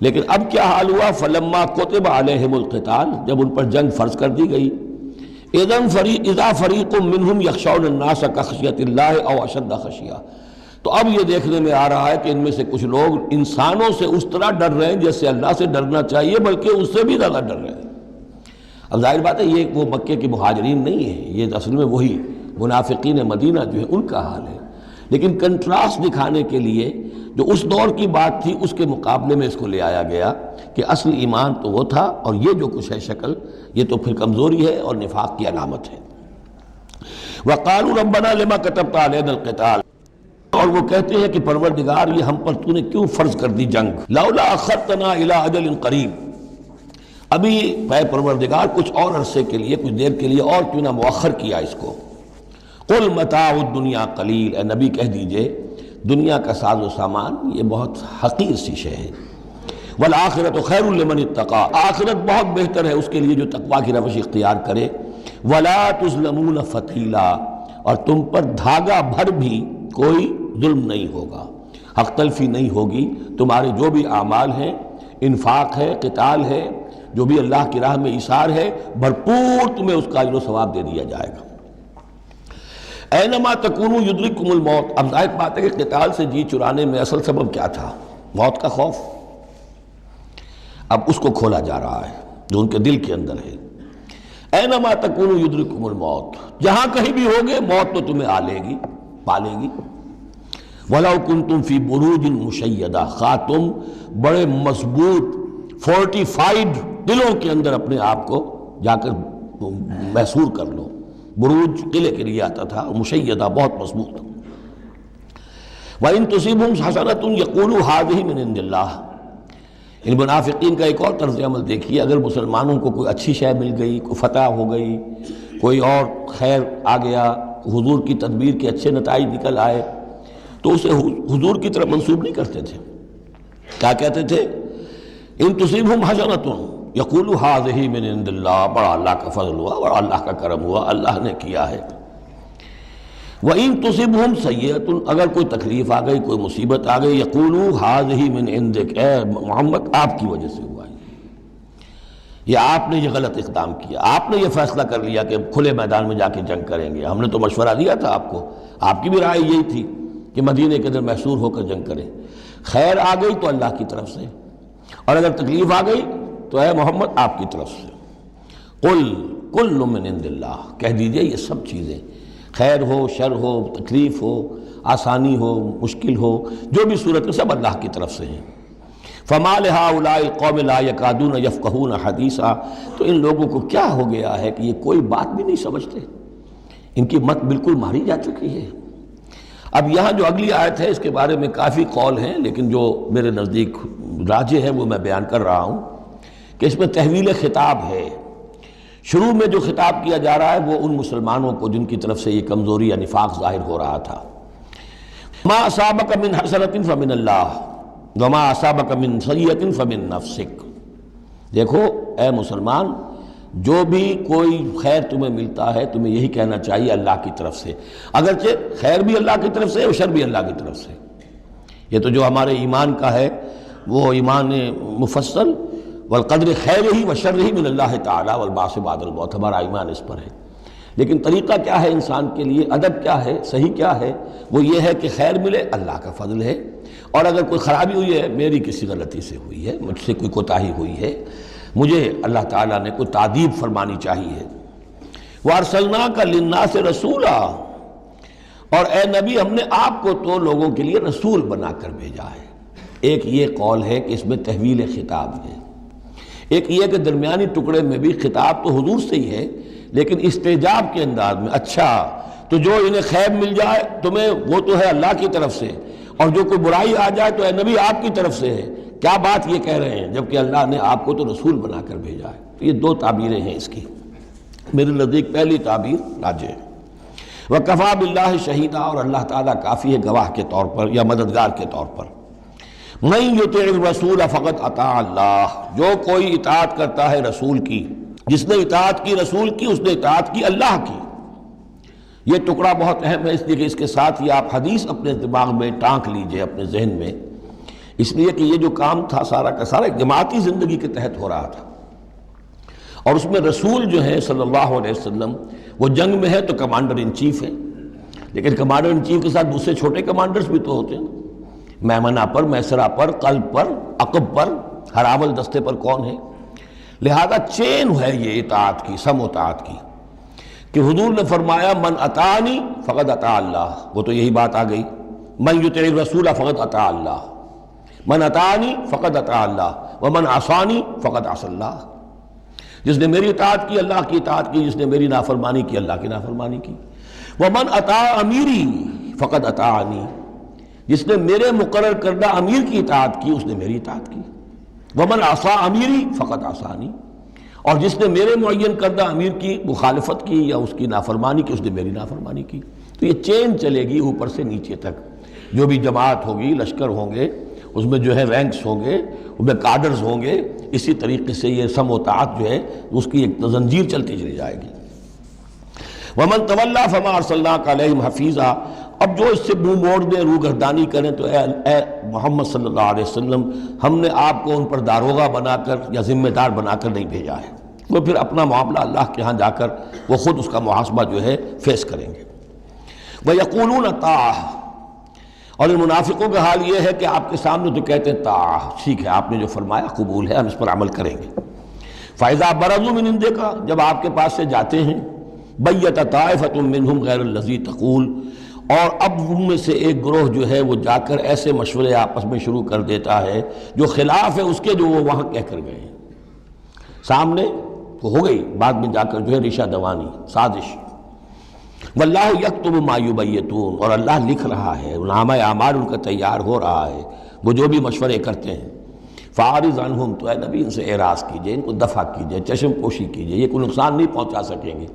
لیکن اب کیا حال ہوا؟ فلما کتب علیہم القتال، جب ان پر جنگ فرض کر دی گئی، اذا فریق منہم یخشون الناس کخشیۃ اللہ او اشد خشیہ، تو اب یہ دیکھنے میں آ رہا ہے کہ ان میں سے کچھ لوگ انسانوں سے اس طرح ڈر رہے ہیں جیسے اللہ سے ڈرنا چاہیے، بلکہ اس سے بھی زیادہ ڈر رہے ہیں۔ اب ظاہر بات ہے یہ وہ مکے کے مہاجرین نہیں ہیں، یہ اصل میں وہی منافقین مدینہ جو ہے ان کا حال ہے، لیکن کنٹراسٹ دکھانے کے لیے جو اس دور کی بات تھی اس کے مقابلے میں اس کو لے آیا گیا کہ اصل ایمان تو وہ تھا، اور یہ جو کچھ ہے شکل، یہ تو پھر کمزوری ہے اور نفاق کی علامت ہے۔ وَقَالُوا رَبَّنَا لِمَا كَتَبْتَ عَلَيْنَا الْقِتَالَ، اور وہ کہتے ہیں کہ پروردگار یہ ہم پر تو نے کیوں فرض کر دی جنگ، لولا اخرتنا الی اجل قریب، ابھی اے پروردگار کچھ اور عرصے کے لیے، کچھ دیر کے لیے اور کیوں نہ مؤخر کیا اس کو۔ قل متاع الدنیا قلیل، اے نبی کہہ دیجئے دنیا کا ساز و سامان یہ بہت حقیر سی شے ہے، والآخرۃ خیر لمن اتقی، آخرت بہت بہتر ہے اس کے لیے جو تقویٰ کی روش اختیار کرے، ولا تظلمون فتیلا، اور تم پر دھاگا بھر بھی کوئی ظلم نہیں ہوگا، حق تلفی نہیں ہوگی، تمہارے جو بھی اعمال ہیں، انفاق ہے، قتال ہے، جو بھی اللہ کی راہ میں ایثار ہے، بھرپور تمہیں اس کا اجر و ثواب دے دیا جائے گا۔ اینما تکونوا یدرککم الموت، اب ظاہر بات ہے کہ قتال سے جی چرانے میں اصل سبب کیا تھا؟ موت کا خوف، اب اس کو کھولا جا رہا ہے جو ان کے دل کے اندر ہے۔ اینما تکونوا یدرککم الموت، جہاں کہیں بھی ہوگے موت تو تمہیں آ لے گی، پا لے گی۔ وَلَوْ كُنْتُمْ فِي بُرُوجٍ مُشَيَّدَةٍ، خواہ تم بڑے مضبوط فورٹیفائڈ قلعوں کے اندر اپنے آپ کو جا کر محصور کر لو، بروج قلعے کے لیے آتا تھا، مشیدہ بہت مضبوط۔ وَإِن تُصِبْهُمْ حَسَنَةٌ يَقُولُوا هَٰذِهِ مِنْ عِندِ اللَّهِ، ان منافقین کا ایک اور طرز عمل دیکھیے، اگر مسلمانوں کو کوئی اچھی شے مل گئی، کوئی فتح ہو گئی، کوئی اور خیر آ گیا، حضور کی تدبیر کے اچھے نتائج نکل آئے، تو اسے حضور کی طرف منسوب نہیں کرتے تھے، کیا کہتے تھے؟ ان تصیبہم حسنۃ یقولوا ھذہ من عند اللہ، بڑا اللہ کا فضل ہوا، بڑا اللہ کا کرم ہوا، اللہ نے کیا ہے۔ وَإِن تُصِبْهُمْ سَيِّئَةٌ، اگر کوئی تکلیف آ گئی، کوئی مصیبت آ گئی، یقولوا ھذہ من عندک، اے محمد آپ کی وجہ سے ہوا ہے، یا آپ نے یہ غلط اقدام کیا، آپ نے یہ فیصلہ کر لیا کہ کھلے میدان میں جا کے جنگ کریں گے، ہم نے تو مشورہ دیا تھا آپ کو، آپ کی بھی رائے یہی تھی کہ مدینے کے اندر محصور ہو کر جنگ کریں۔ خیر آ گئی تو اللہ کی طرف سے، اور اگر تکلیف آ گئی تو اے محمد آپ کی طرف سے۔ قل کل من عند اللہ، کہہ دیجئے یہ سب چیزیں، خیر ہو، شر ہو، تکلیف ہو، آسانی ہو مشکل ہو، جو بھی صورت ہے سب اللہ کی طرف سے ہیں۔ فما لہؤلاء القوم لا یکادون یفقہون حدیثا، تو ان لوگوں کو کیا ہو گیا ہے کہ یہ کوئی بات بھی نہیں سمجھتے، ان کی مت بالکل ماری جا چکی ہے۔ اب یہاں جو اگلی آیت ہے اس کے بارے میں کافی قول ہیں، لیکن جو میرے نزدیک راجح ہے وہ میں بیان کر رہا ہوں کہ اس میں تحویل خطاب ہے۔ شروع میں جو خطاب کیا جا رہا ہے وہ ان مسلمانوں کو جن کی طرف سے یہ کمزوری یا نفاق ظاہر ہو رہا تھا۔ ما اصابک من حسنۃ فمن اللہ وما اصابک من سیئۃ فمن نفسک، دیکھو اے مسلمان، جو بھی کوئی خیر تمہیں ملتا ہے تمہیں یہی کہنا چاہیے اللہ کی طرف سے، اگرچہ خیر بھی اللہ کی طرف سے اور شر بھی اللہ کی طرف سے۔ یہ تو جو ہمارے ایمان کا ہے وہ ایمان مفصل، والقدر خیرہ وشرہ من اللہ تعالی والبعث بعد الموت، ہمارا ایمان اس پر ہے۔ لیکن طریقہ کیا ہے انسان کے لیے، ادب کیا ہے، صحیح کیا ہے؟ وہ یہ ہے کہ خیر ملے اللہ کا فضل ہے، اور اگر کوئی خرابی ہوئی ہے میری کسی غلطی سے ہوئی ہے، مجھ سے کوئی کوتاہی ہوئی ہے، مجھے اللہ تعالیٰ نے کوئی تعدیب فرمانی چاہیے۔ وَأَرْسَلْنَاكَ لِلنَّاسِ رَسُولًا، اور اے نبی ہم نے آپ کو تو لوگوں کے لیے رسول بنا کر بھیجا ہے۔ ایک یہ قول ہے کہ اس میں تحویل خطاب ہے، ایک یہ کہ درمیانی ٹکڑے میں بھی خطاب تو حضور سے ہی ہے لیکن استجاب کے انداز میں، اچھا تو جو انہیں خیر مل جائے تمہیں وہ تو ہے اللہ کی طرف سے، اور جو کوئی برائی آ جائے تو اے نبی آپ کی طرف سے ہے۔ کیا بات یہ کہہ رہے ہیں جبکہ اللہ نے آپ کو تو رسول بنا کر بھیجا ہے؟ تو یہ دو تعبیریں ہیں اس کی، میرے نزدیک پہلی تعبیر راجح ہے۔ وَكَفَى بِاللَّهِ شَهِيدًا، اور اللہ تعالیٰ کافی ہے گواہ کے طور پر یا مددگار کے طور پر۔ مَن يُطِعِ الرَّسُولَ فَقَدْ أَطَاعَ اللَّهَ، جو کوئی اطاعت کرتا ہے رسول کی، جس نے اطاعت کی رسول کی اس نے اطاعت کی اللہ کی۔ یہ ٹکڑا بہت اہم ہے، اس لیے کہ اس کے ساتھ ہی آپ حدیث اپنے دماغ میں ٹانک لیجئے اپنے ذہن میں، اس لیے کہ یہ جو کام تھا سارا کا سارا ایک جماعتی زندگی کے تحت ہو رہا تھا، اور اس میں رسول جو ہے صلی اللہ علیہ وسلم وہ جنگ میں ہے تو کمانڈر ان چیف ہے، لیکن کمانڈر ان چیف کے ساتھ دوسرے چھوٹے کمانڈرز بھی تو ہوتے ہیں، میمنہ پر، میسرہ پر، قلب پر، عقب پر، ہراول دستے پر کون ہے؟ لہذا چین ہے یہ اطاعت کی، سم اطاعت کی، کہ حضور نے فرمایا من اطاعنی فقد اطاع اللہ، وہ تو یہی بات آ گئی، من یطع الرسول فقد اطاع اللہ، من اطاعنی فقد اطاع اللہ ومن عصانی فقد عصى اللہ، جس نے میری اطاعت کی اللہ کی اطاعت کی، جس نے میری نافرمانی کی اللہ کی نافرمانی کی۔ ومن اطاع امیری فقد اطاعنی، جس نے میرے مقرر کردہ امیر کی اطاعت کی اس نے میری اطاعت کی۔ ومن عصى امیری فقد عصانی، اور جس نے میرے معین کردہ امیر کی مخالفت کی یا اس کی نافرمانی کی اس نے میری نافرمانی کی۔ تو یہ چین چلے گی اوپر سے نیچے تک، جو بھی جماعت ہوگی، لشکر ہوں گے، اس میں جو ہے رینکس ہوں گے، اس میں کارڈرز ہوں گے، اسی طریقے سے یہ سم و طاعت جو ہے اس کی ایک زنجیر چلتی چلی جائے گی۔ وَمَن تَوَلَّىٰ فَمَا أَرْسَلْنَاكَ عَلَيْهِمْ حَفِيظًا، اب جو اس سے منہ موڑ دیں، روگردانی کریں، تو اے محمد صلی اللہ علیہ وسلم ہم نے آپ کو ان پر داروغہ بنا کر یا ذمہ دار بنا کر نہیں بھیجا ہے، وہ پھر اپنا معاملہ اللہ کے ہاں جا کر وہ خود اس کا محاسبہ جو ہے فیس کریں گے۔ وَيَقُولُونَ طَاعَةٌ، اور ان منافقوں کا حال یہ ہے کہ آپ کے سامنے تو کہتے ہیں طاعہ، ٹھیک ہے آپ نے جو فرمایا قبول ہے، ہم اس پر عمل کریں گے۔ فَإِذَا بَرَزُوا مِنْ عِنْدِكَ، جب آپ کے پاس سے جاتے ہیں، بَيَّتَ طَائِفَةٌ مِّنْهُمْ غَيْرَ الَّذِي تَقُولُ، اور اب ان میں سے ایک گروہ جو ہے وہ جا کر ایسے مشورے آپس میں شروع کر دیتا ہے جو خلاف ہے اس کے جو وہ وہاں کہہ کر گئے ہیں۔ سامنے تو ہو گئی، بعد میں جا کر جو ہے ریشہ دوانی، سازش۔ واللہ یکتب ما یبیتون، اور اللہ لکھ رہا ہے، نامہ اعمال ان کا تیار ہو رہا ہے، وہ جو بھی مشورے کرتے ہیں۔ فاعرض عنہم، تو اے نبی ان سے اعراض کیجئے، ان کو دفع کیجئے، چشم پوشی کیجئے، یہ کوئی نقصان نہیں پہنچا سکیں گے۔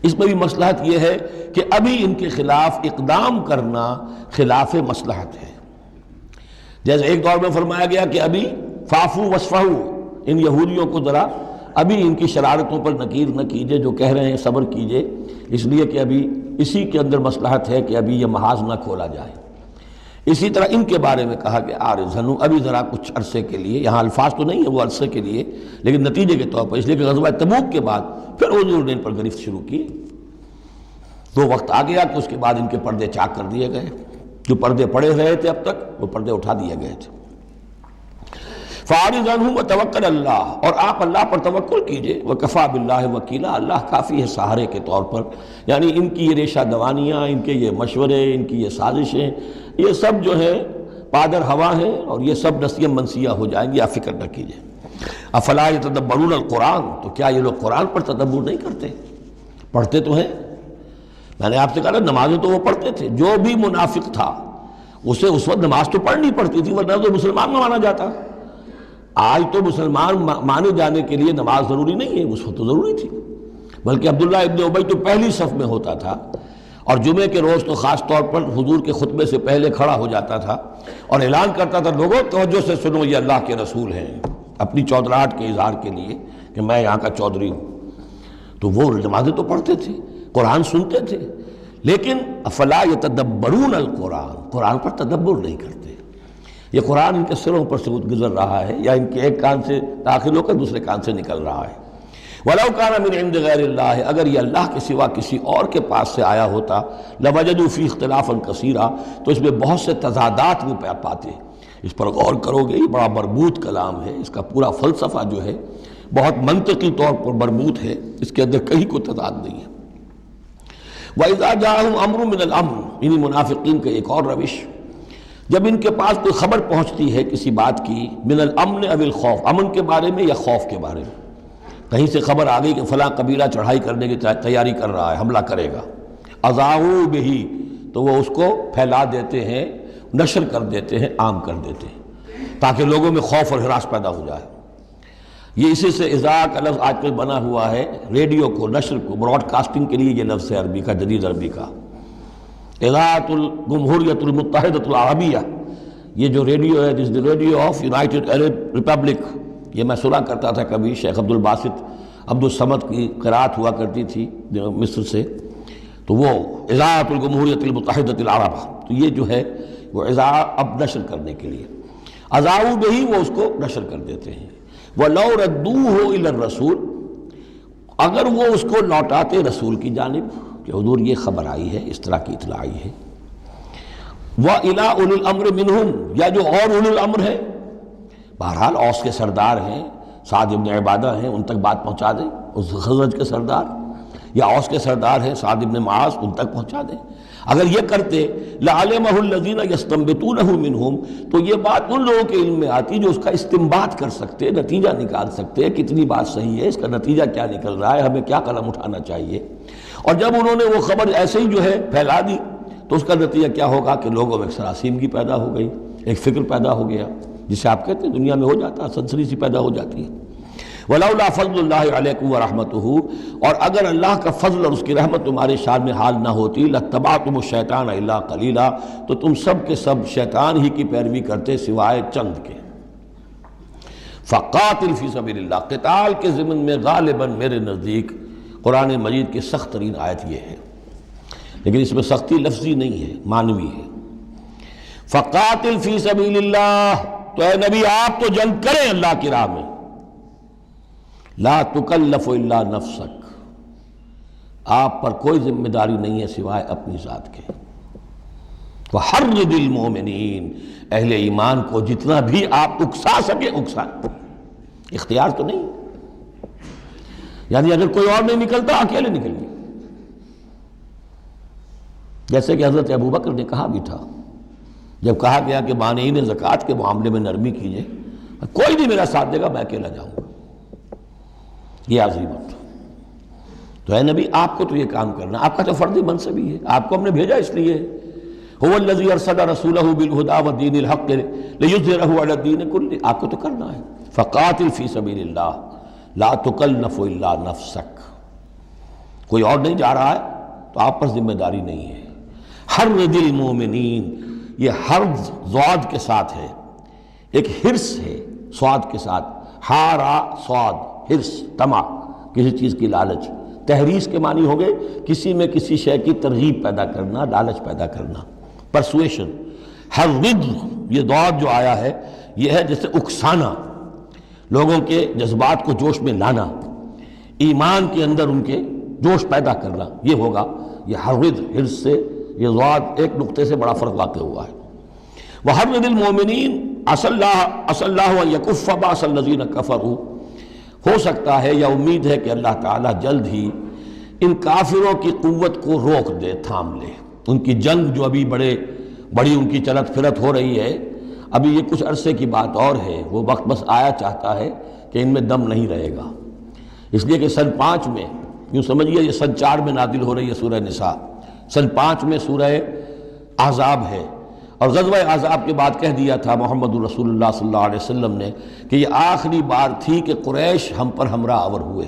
اس میں بھی مصلحت یہ ہے کہ ابھی ان کے خلاف اقدام کرنا خلاف مصلحت ہے۔ جیسے ایک دور میں فرمایا گیا کہ ابھی فاعفوا واصفحوا، ان یہودیوں کو ذرا ابھی ان کی شرارتوں پر نکیر نہ کیجئے، جو کہہ رہے ہیں صبر کیجئے، اس لیے کہ ابھی اسی کے اندر مصلحت ہے کہ ابھی یہ محاذ نہ کھولا جائے۔ اسی طرح ان کے بارے میں کہا کہ آرزنو، ابھی ذرا کچھ عرصے کے لیے، یہاں الفاظ تو نہیں ہے وہ عرصے کے لیے لیکن نتیجے کے طور پر، اس لیے کہ غزوہ تبوک کے بعد پھر حضور نے ان پر گرفت شروع کی، تو وقت آ گیا کہ اس کے بعد ان کے پردے چاک کر دیے گئے، جو پردے پڑے رہے تھے اب تک وہ پردے اٹھا دیے گئے تھے۔ فاعرض عنہم وتوکل اللہ، اور آپ اللہ پر توکل کیجئے، وکفیٰ باللہ وکیلا، اللہ کافی ہے سہارے کے طور پر۔ یعنی ان کی یہ ریشہ دوانیاں، ان کے یہ مشورے، ان کی یہ سازشیں، یہ سب جو ہے پادر ہوا ہیں، اور یہ سب نسیاں منسیہ ہو جائیں گی، آپ فکر نہ کیجئے۔ افلا یتدبرون القرآن، تو کیا یہ لوگ قرآن پر تدبر نہیں کرتے؟ پڑھتے تو ہیں، میں نے آپ سے کہا نا نمازیں تو وہ پڑھتے تھے۔ جو بھی منافق تھا اسے اس وقت نماز تو پڑھنی پڑتی تھی، ورنہ تو مسلمان نہ مانا جاتا۔ آج تو مسلمان مانے جانے کے لیے نماز ضروری نہیں ہے، اس وقت تو ضروری تھی، بلکہ عبداللہ ابن ابی تو پہلی صف میں ہوتا تھا، اور جمعے کے روز تو خاص طور پر حضور کے خطبے سے پہلے کھڑا ہو جاتا تھا اور اعلان کرتا تھا، لوگوں توجہ سے سنو، یہ اللہ کے رسول ہیں، اپنی چودراہٹ کے اظہار کے لیے کہ میں یہاں کا چودھری ہوں۔ تو وہ نمازیں تو پڑھتے تھے، قرآن سنتے تھے، لیکن افلا یتدبرون القرآن، قرآن پر تدبر نہیں کرتے۔ یہ قرآن ان کے سروں پر سے گزر رہا ہے، یا ان کے ایک کان سے داخل ہو کر دوسرے کان سے نکل رہا ہے۔ وَلَوْ كَانَ مِنْ عِنْدِ غَيْرِ اللَّهِ، اگر یہ اللہ کے سوا کسی اور کے پاس سے آیا ہوتا، لَوَجَدُوا فِيهِ اخْتِلَافًا كَثِيرًا، تو اس میں بہت سے تضادات وہ پاتے۔ اس پر غور کرو گے، یہ بڑا مربوط کلام ہے، اس کا پورا فلسفہ جو ہے بہت منطقی طور پر مربوط ہے، اس کے اندر کہیں کوئی تضاد نہیں ہے۔ وَإِذَا جَاءَهُمْ أَمْرٌ مِّنَ الْأَمْرِ، انہی منافقین کا ایک اور روش، جب ان کے پاس کوئی خبر پہنچتی ہے کسی بات کی، من الامن او الخوف، امن کے بارے میں یا خوف کے بارے میں، کہیں سے خبر آ گئی کہ فلاں قبیلہ چڑھائی کرنے کی تیاری کر رہا ہے، حملہ کرے گا، اذاعوا بہ، تو وہ اس کو پھیلا دیتے ہیں، نشر کر دیتے ہیں، عام کر دیتے ہیں، تاکہ لوگوں میں خوف اور ہراس پیدا ہو جائے۔ یہ اسی سے اذاع کا لفظ آج کل بنا ہوا ہے، ریڈیو کو، نشر کو، براڈ کاسٹنگ کے لیے یہ لفظ ہے عربی کا، جدید عربی کا۔ اذاعۃ الجمہوریۃ المتحدۃ العربیہ، یہ جو ریڈیو ہے، this radio of United Arab republic, یہ میں سنا کرتا تھا کبھی، شیخ عبد الباسط عبد الصمد کی قرأت ہوا کرتی تھی مصر سے، تو وہ اذاعۃ الجمہوریۃ المتحدۃ العرب، تو یہ جو ہے وہ اذاع اب نشر کرنے کے لیے، اذاعوا بہ، وہ اس کو نشر کر دیتے ہیں۔ وَلَوْ رَدُّوهُ إِلَى الرَّسُولِ، اگر وہ اس کو لوٹاتے رسول کی جانب کہ حضور یہ خبر آئی ہے، اس طرح کی اطلاع آئی ہے، وَإِلَىٰ أُولِي الْأَمْرِ مِنْهُمْ، یا جو اور اولو الامر ہے، بہرحال اوس کے سردار ہیں، سعد ابن عبادہ ہیں، ان تک بات پہنچا دیں، اس خزرج کے سردار، یا اوس کے سردار ہیں سعد ابن معاذ، ان تک پہنچا دیں۔ اگر یہ کرتے لَعَلِمَهُ الَّذِينَ يَسْتَنبِطُونَهُ مِنْهُمْ، تو یہ بات ان لوگوں کے علم میں آتی جو اس کا استنباط کر سکتے، نتیجہ نکال سکتے، کتنی بات صحیح ہے، اس کا نتیجہ کیا نکل رہا ہے، ہمیں کیا قدم اٹھانا چاہیے۔ اور جب انہوں نے وہ خبر ایسے ہی جو ہے پھیلا دی، تو اس کا نتیجہ کیا ہوگا کہ لوگوں میں ایک سراسیمگی پیدا ہو گئی، ایک فکر پیدا ہو گیا، جسے آپ کہتے ہیں دنیا میں ہو جاتا ہے، سنسنی سی پیدا ہو جاتی ہے۔ وَلَوْلَا فَضْلُ اللَّهِ عَلَيْكُمْ وَرَحْمَتُهُ، اور اگر اللہ کا فضل اور اس کی رحمت تمہارے شان میں حال نہ ہوتی، لَاتَّبَعْتُمُ الشَّيْطَانَ إِلَّا قَلِيلًا، تو تم سب کے سب شیطان ہی کی پیروی کرتے سوائے چند کے۔ فَقَاتِلْ فِي سَبِيلِ اللَّهِ، قتال کے ضمن میں غالباً میرے نزدیک قرآن مجید کی سخت ترین آیت یہ ہے، لیکن اس میں سختی لفظی نہیں ہے، معنوی ہے۔ فَقَاتِلْ فِي سَبِيلِ اللَّهِ، تو اے نبی آپ تو جنگ کریں اللہ کی راہ میں، لا تکلف الا نفسک، آپ پر کوئی ذمہ داری نہیں ہے سوائے اپنی ذات کے۔ وحرض المؤمنین، اہل ایمان کو جتنا بھی آپ اکسا سکے اکسا، اختیار تو نہیں، یعنی اگر کوئی اور نہیں نکلتا اکیلے نکلیے، جیسے کہ حضرت ابوبکر نے کہا بھی تھا، جب کہا گیا کہ مانعین زکوٰۃ کے معاملے میں نرمی کیجیے، کوئی نہیں میرا ساتھ دے گا، میں اکیلا جاؤں گا، یہ عظیمت۔ تو اے نبی آپ کو تو یہ کام کرنا، آپ کا تو فرض منصب ہی ہے، آپ کو ہم نے بھیجا اس لیے، هو الذی ارسل رسولہ بالہدی ودین الحق لیظہرہ علی الدین کلہ، آپ کو تو کرنا ہے۔ فقاتل فی سبیل اللہ لا تکلف الا نفسک، کوئی اور نہیں جا رہا ہے تو آپ پر ذمہ داری نہیں ہے۔ حرض المؤمنین، یہ حرض ضاد کے ساتھ ہے، ایک حرص ہے صاد کے ساتھ، حارا صاد، حرص، طمع، کسی چیز کی لالچ۔ تحریص کے معنی ہو گئے کسی میں کسی شے کی ترغیب پیدا کرنا، لالچ پیدا کرنا، پرسویشن۔ حرض، یہ ضاد جو آیا ہے یہ ہے جیسے اکسانا، لوگوں کے جذبات کو جوش میں لانا، ایمان کے اندر ان کے جوش پیدا کرنا، یہ ہوگا یہ حرض۔ حرص سے یہ ضاد ایک نقطے سے بڑا فرق واقع ہوا ہے۔ وحرض المؤمنین عسى اللہ ان یکف باس الذین کفروا، ہو سکتا ہے یا امید ہے کہ اللہ تعالیٰ جلد ہی ان کافروں کی قوت کو روک دے، تھام لے۔ ان کی جنگ جو ابھی بڑی ان کی چلت پھرت ہو رہی ہے، ابھی یہ کچھ عرصے کی بات اور ہے، وہ وقت بس آیا چاہتا ہے کہ ان میں دم نہیں رہے گا۔ اس لیے کہ سن 5 میں، یوں سمجھیے یہ سن 4 میں نازل ہو رہی ہے سورہ نساء، سن 5 میں سورہ احزاب ہے، اور غزوہ احزاب کے بعد کہہ دیا تھا محمد رسول اللہ صلی اللہ علیہ وسلم نے کہ یہ آخری بار تھی کہ قریش ہم پر ہمراہ آور ہوئے۔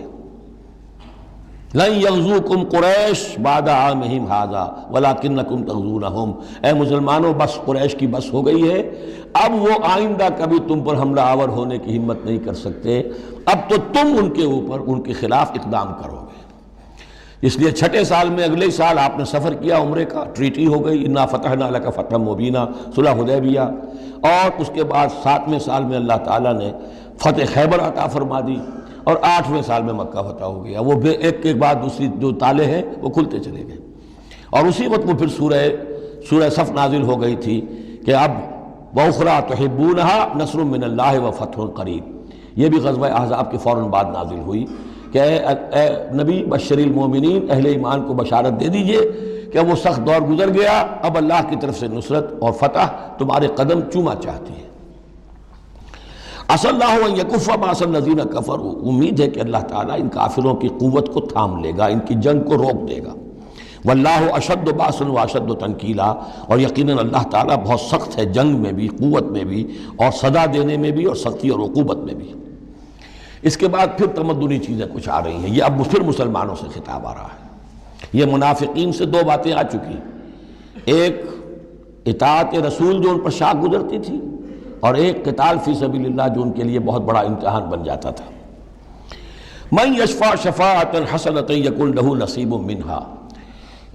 لن یغزوکم قریش بعد عامہم ھذا ولکنکم تغزونہم، اے مسلمانوں بس قریش کی بس ہو گئی ہے، اب وہ آئندہ کبھی تم پر حملہ آور ہونے کی ہمت نہیں کر سکتے، اب تو تم ان کے اوپر ان کے خلاف اقدام کرو گے۔ اس لیے 6 سال میں اگلے سال آپ نے سفر کیا عمرے کا، ٹریٹی ہو گئی، انا فتحنا لک فتحا مبینا، صلح حدیبیہ، اور اس کے بعد 7ویں سال میں اللہ تعالیٰ نے فتح خیبر عطا فرما دی، اور 8ویں سال میں مکہ فتح ہو گیا۔ وہ ایک کے بعد دوسری جو تالے ہیں وہ کھلتے چلے گئے، اور اسی وقت وہ پھر سورہ صف نازل ہو گئی تھی کہ اب وَأُخْرَىٰ تُحِبُّونَهَا نَصْرٌ مِّنَ اللَّهِ وَفَتْحٌ قَرِیب، یہ بھی غزوہ احزاب کے فوراً بعد نازل ہوئی کہ اے نبی بشر المومنین، اہل ایمان کو بشارت دے دیجئے کہ اب وہ سخت دور گزر گیا، اب اللہ کی طرف سے نصرت اور فتح تمہارے قدم چوما چاہتی ہے۔ عسى اللہ ان یکف باس الذین کفروا، امید ہے کہ اللہ تعالیٰ ان کافروں کی قوت کو تھام لے گا، ان کی جنگ کو روک دے گا۔ واللہ اشد باسا واشد تنکیلا، اور یقیناً اللہ تعالیٰ بہت سخت ہے جنگ میں بھی، قوت میں بھی، اور سزا دینے میں بھی، اور سختی اور عقوبت میں بھی۔ اس کے بعد پھر تمدنی چیزیں کچھ آ رہی ہیں، یہ اب پھر مسلمانوں سے خطاب آ رہا ہے۔ یہ منافقین سے 2 باتیں آ چکی، ایک اطاعت رسول جو ان پر شاق گزرتی تھی، اور ایک قتال فی سبیل اللہ جو ان کے لیے بہت بڑا امتحان بن جاتا تھا۔ من یشفع شفاعۃ حسنۃ یکن لہ نصیب منہا،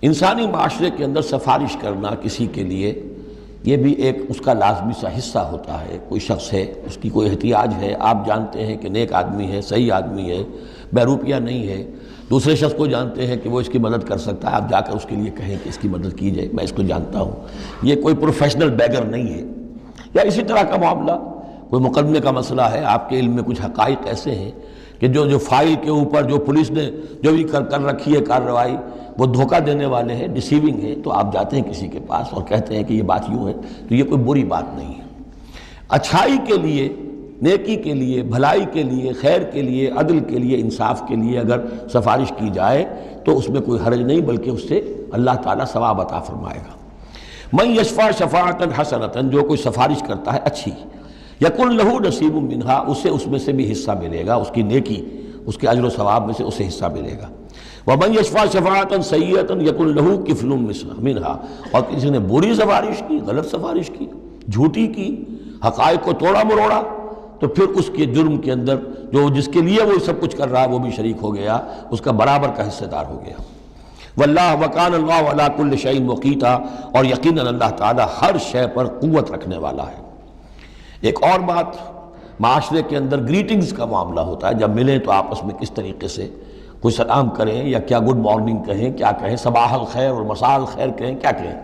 انسانی معاشرے کے اندر سفارش کرنا کسی کے لیے یہ بھی ایک اس کا لازمی سا حصہ ہوتا ہے۔ کوئی شخص ہے، اس کی کوئی احتیاج ہے، آپ جانتے ہیں کہ نیک آدمی ہے، صحیح آدمی ہے، بے روپیہ نہیں ہے، دوسرے شخص کو جانتے ہیں کہ وہ اس کی مدد کر سکتا ہے، آپ جا کر اس کے لیے کہیں کہ اس کی مدد کی جائے، میں اس کو جانتا ہوں، یہ کوئی پروفیشنل بیگر نہیں ہے۔ یا اسی طرح کا معاملہ، کوئی مقدمے کا مسئلہ ہے، آپ کے علم میں کچھ حقائق ایسے ہیں کہ جو فائل کے اوپر جو پولیس نے جو بھی کر رکھی ہے کارروائی، وہ دھوکہ دینے والے ہیں، ڈیسیونگ ہے، تو آپ جاتے ہیں کسی کے پاس اور کہتے ہیں کہ یہ بات یوں ہے، تو یہ کوئی بری بات نہیں ہے۔ اچھائی کے لیے، نیکی کے لیے، بھلائی کے لیے، خیر کے لیے، عدل کے لیے، انصاف کے لیے اگر سفارش کی جائے تو اس میں کوئی حرج نہیں، بلکہ اس سے اللہ تعالیٰ ثواب عطا فرمائے گا۔ من یشفع شفاعۃ حسنۃ، جو کوئی سفارش کرتا ہے اچھی، یکن لہ نصیب منہا، اسے اس میں سے بھی حصہ ملے گا، اس کی نیکی، اس کے اجر و ثواب میں سے اسے حصہ ملے گا۔ ومن یشفع شفاعۃ سیئۃ یکن لہ کفل منہا، اور کسی نے بری سفارش کی، غلط سفارش کی، جھوٹی کی، حقائق کو توڑا مروڑا، تو پھر اس کے جرم کے اندر جو جس کے لیے وہ سب کچھ کر رہا ہے وہ بھی شریک ہو گیا، اس کا برابر کا حصہ دار ہو گیا۔ واللہ وکان اللہ علی کل شیء مقیتا، اور یقیناً اللہ تعالیٰ ہر شے پر قوت رکھنے والا ہے۔ ایک اور بات، معاشرے کے اندر گریٹنگز کا معاملہ ہوتا ہے، جب ملیں تو آپس میں کس طریقے سے کوئی سلام کریں، یا کیا گڈ مارننگ کہیں، کیا کہیں، صباح الخیر اور مساء الخیر کہیں، کیا کہیں،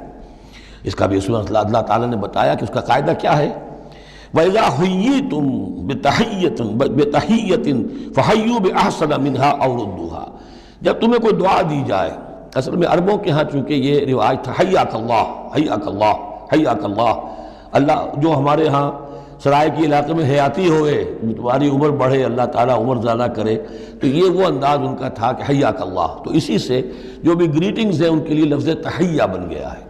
اس کا بھی اصول اللہ تعالیٰ نے بتایا کہ اس کا قاعدہ کیا ہے۔ وَإِذَا حُيِّيتُم بِتَحِيَّةٍ فَحَيُّوا بِأَحْسَنَ مِنْهَا أَوْ رُدُّوهَا، جب تمہیں کوئی دعا دی جائے، اصل میں عربوں کے ہاں چونکہ یہ رواج تھا حیاک اللہ، حیاک اللہ، حیاک اللہ، اللہ جو ہمارے ہاں سرائے کے علاقے میں حیاتی ہوئے، تمہاری عمر بڑھے، اللہ تعالیٰ عمر زیادہ کرے، تو یہ وہ انداز ان کا تھا کہ حیاک اللہ، تو اسی سے جو بھی گریٹنگز ہیں ان کے لیے لفظ تحیہ بن گیا ہے۔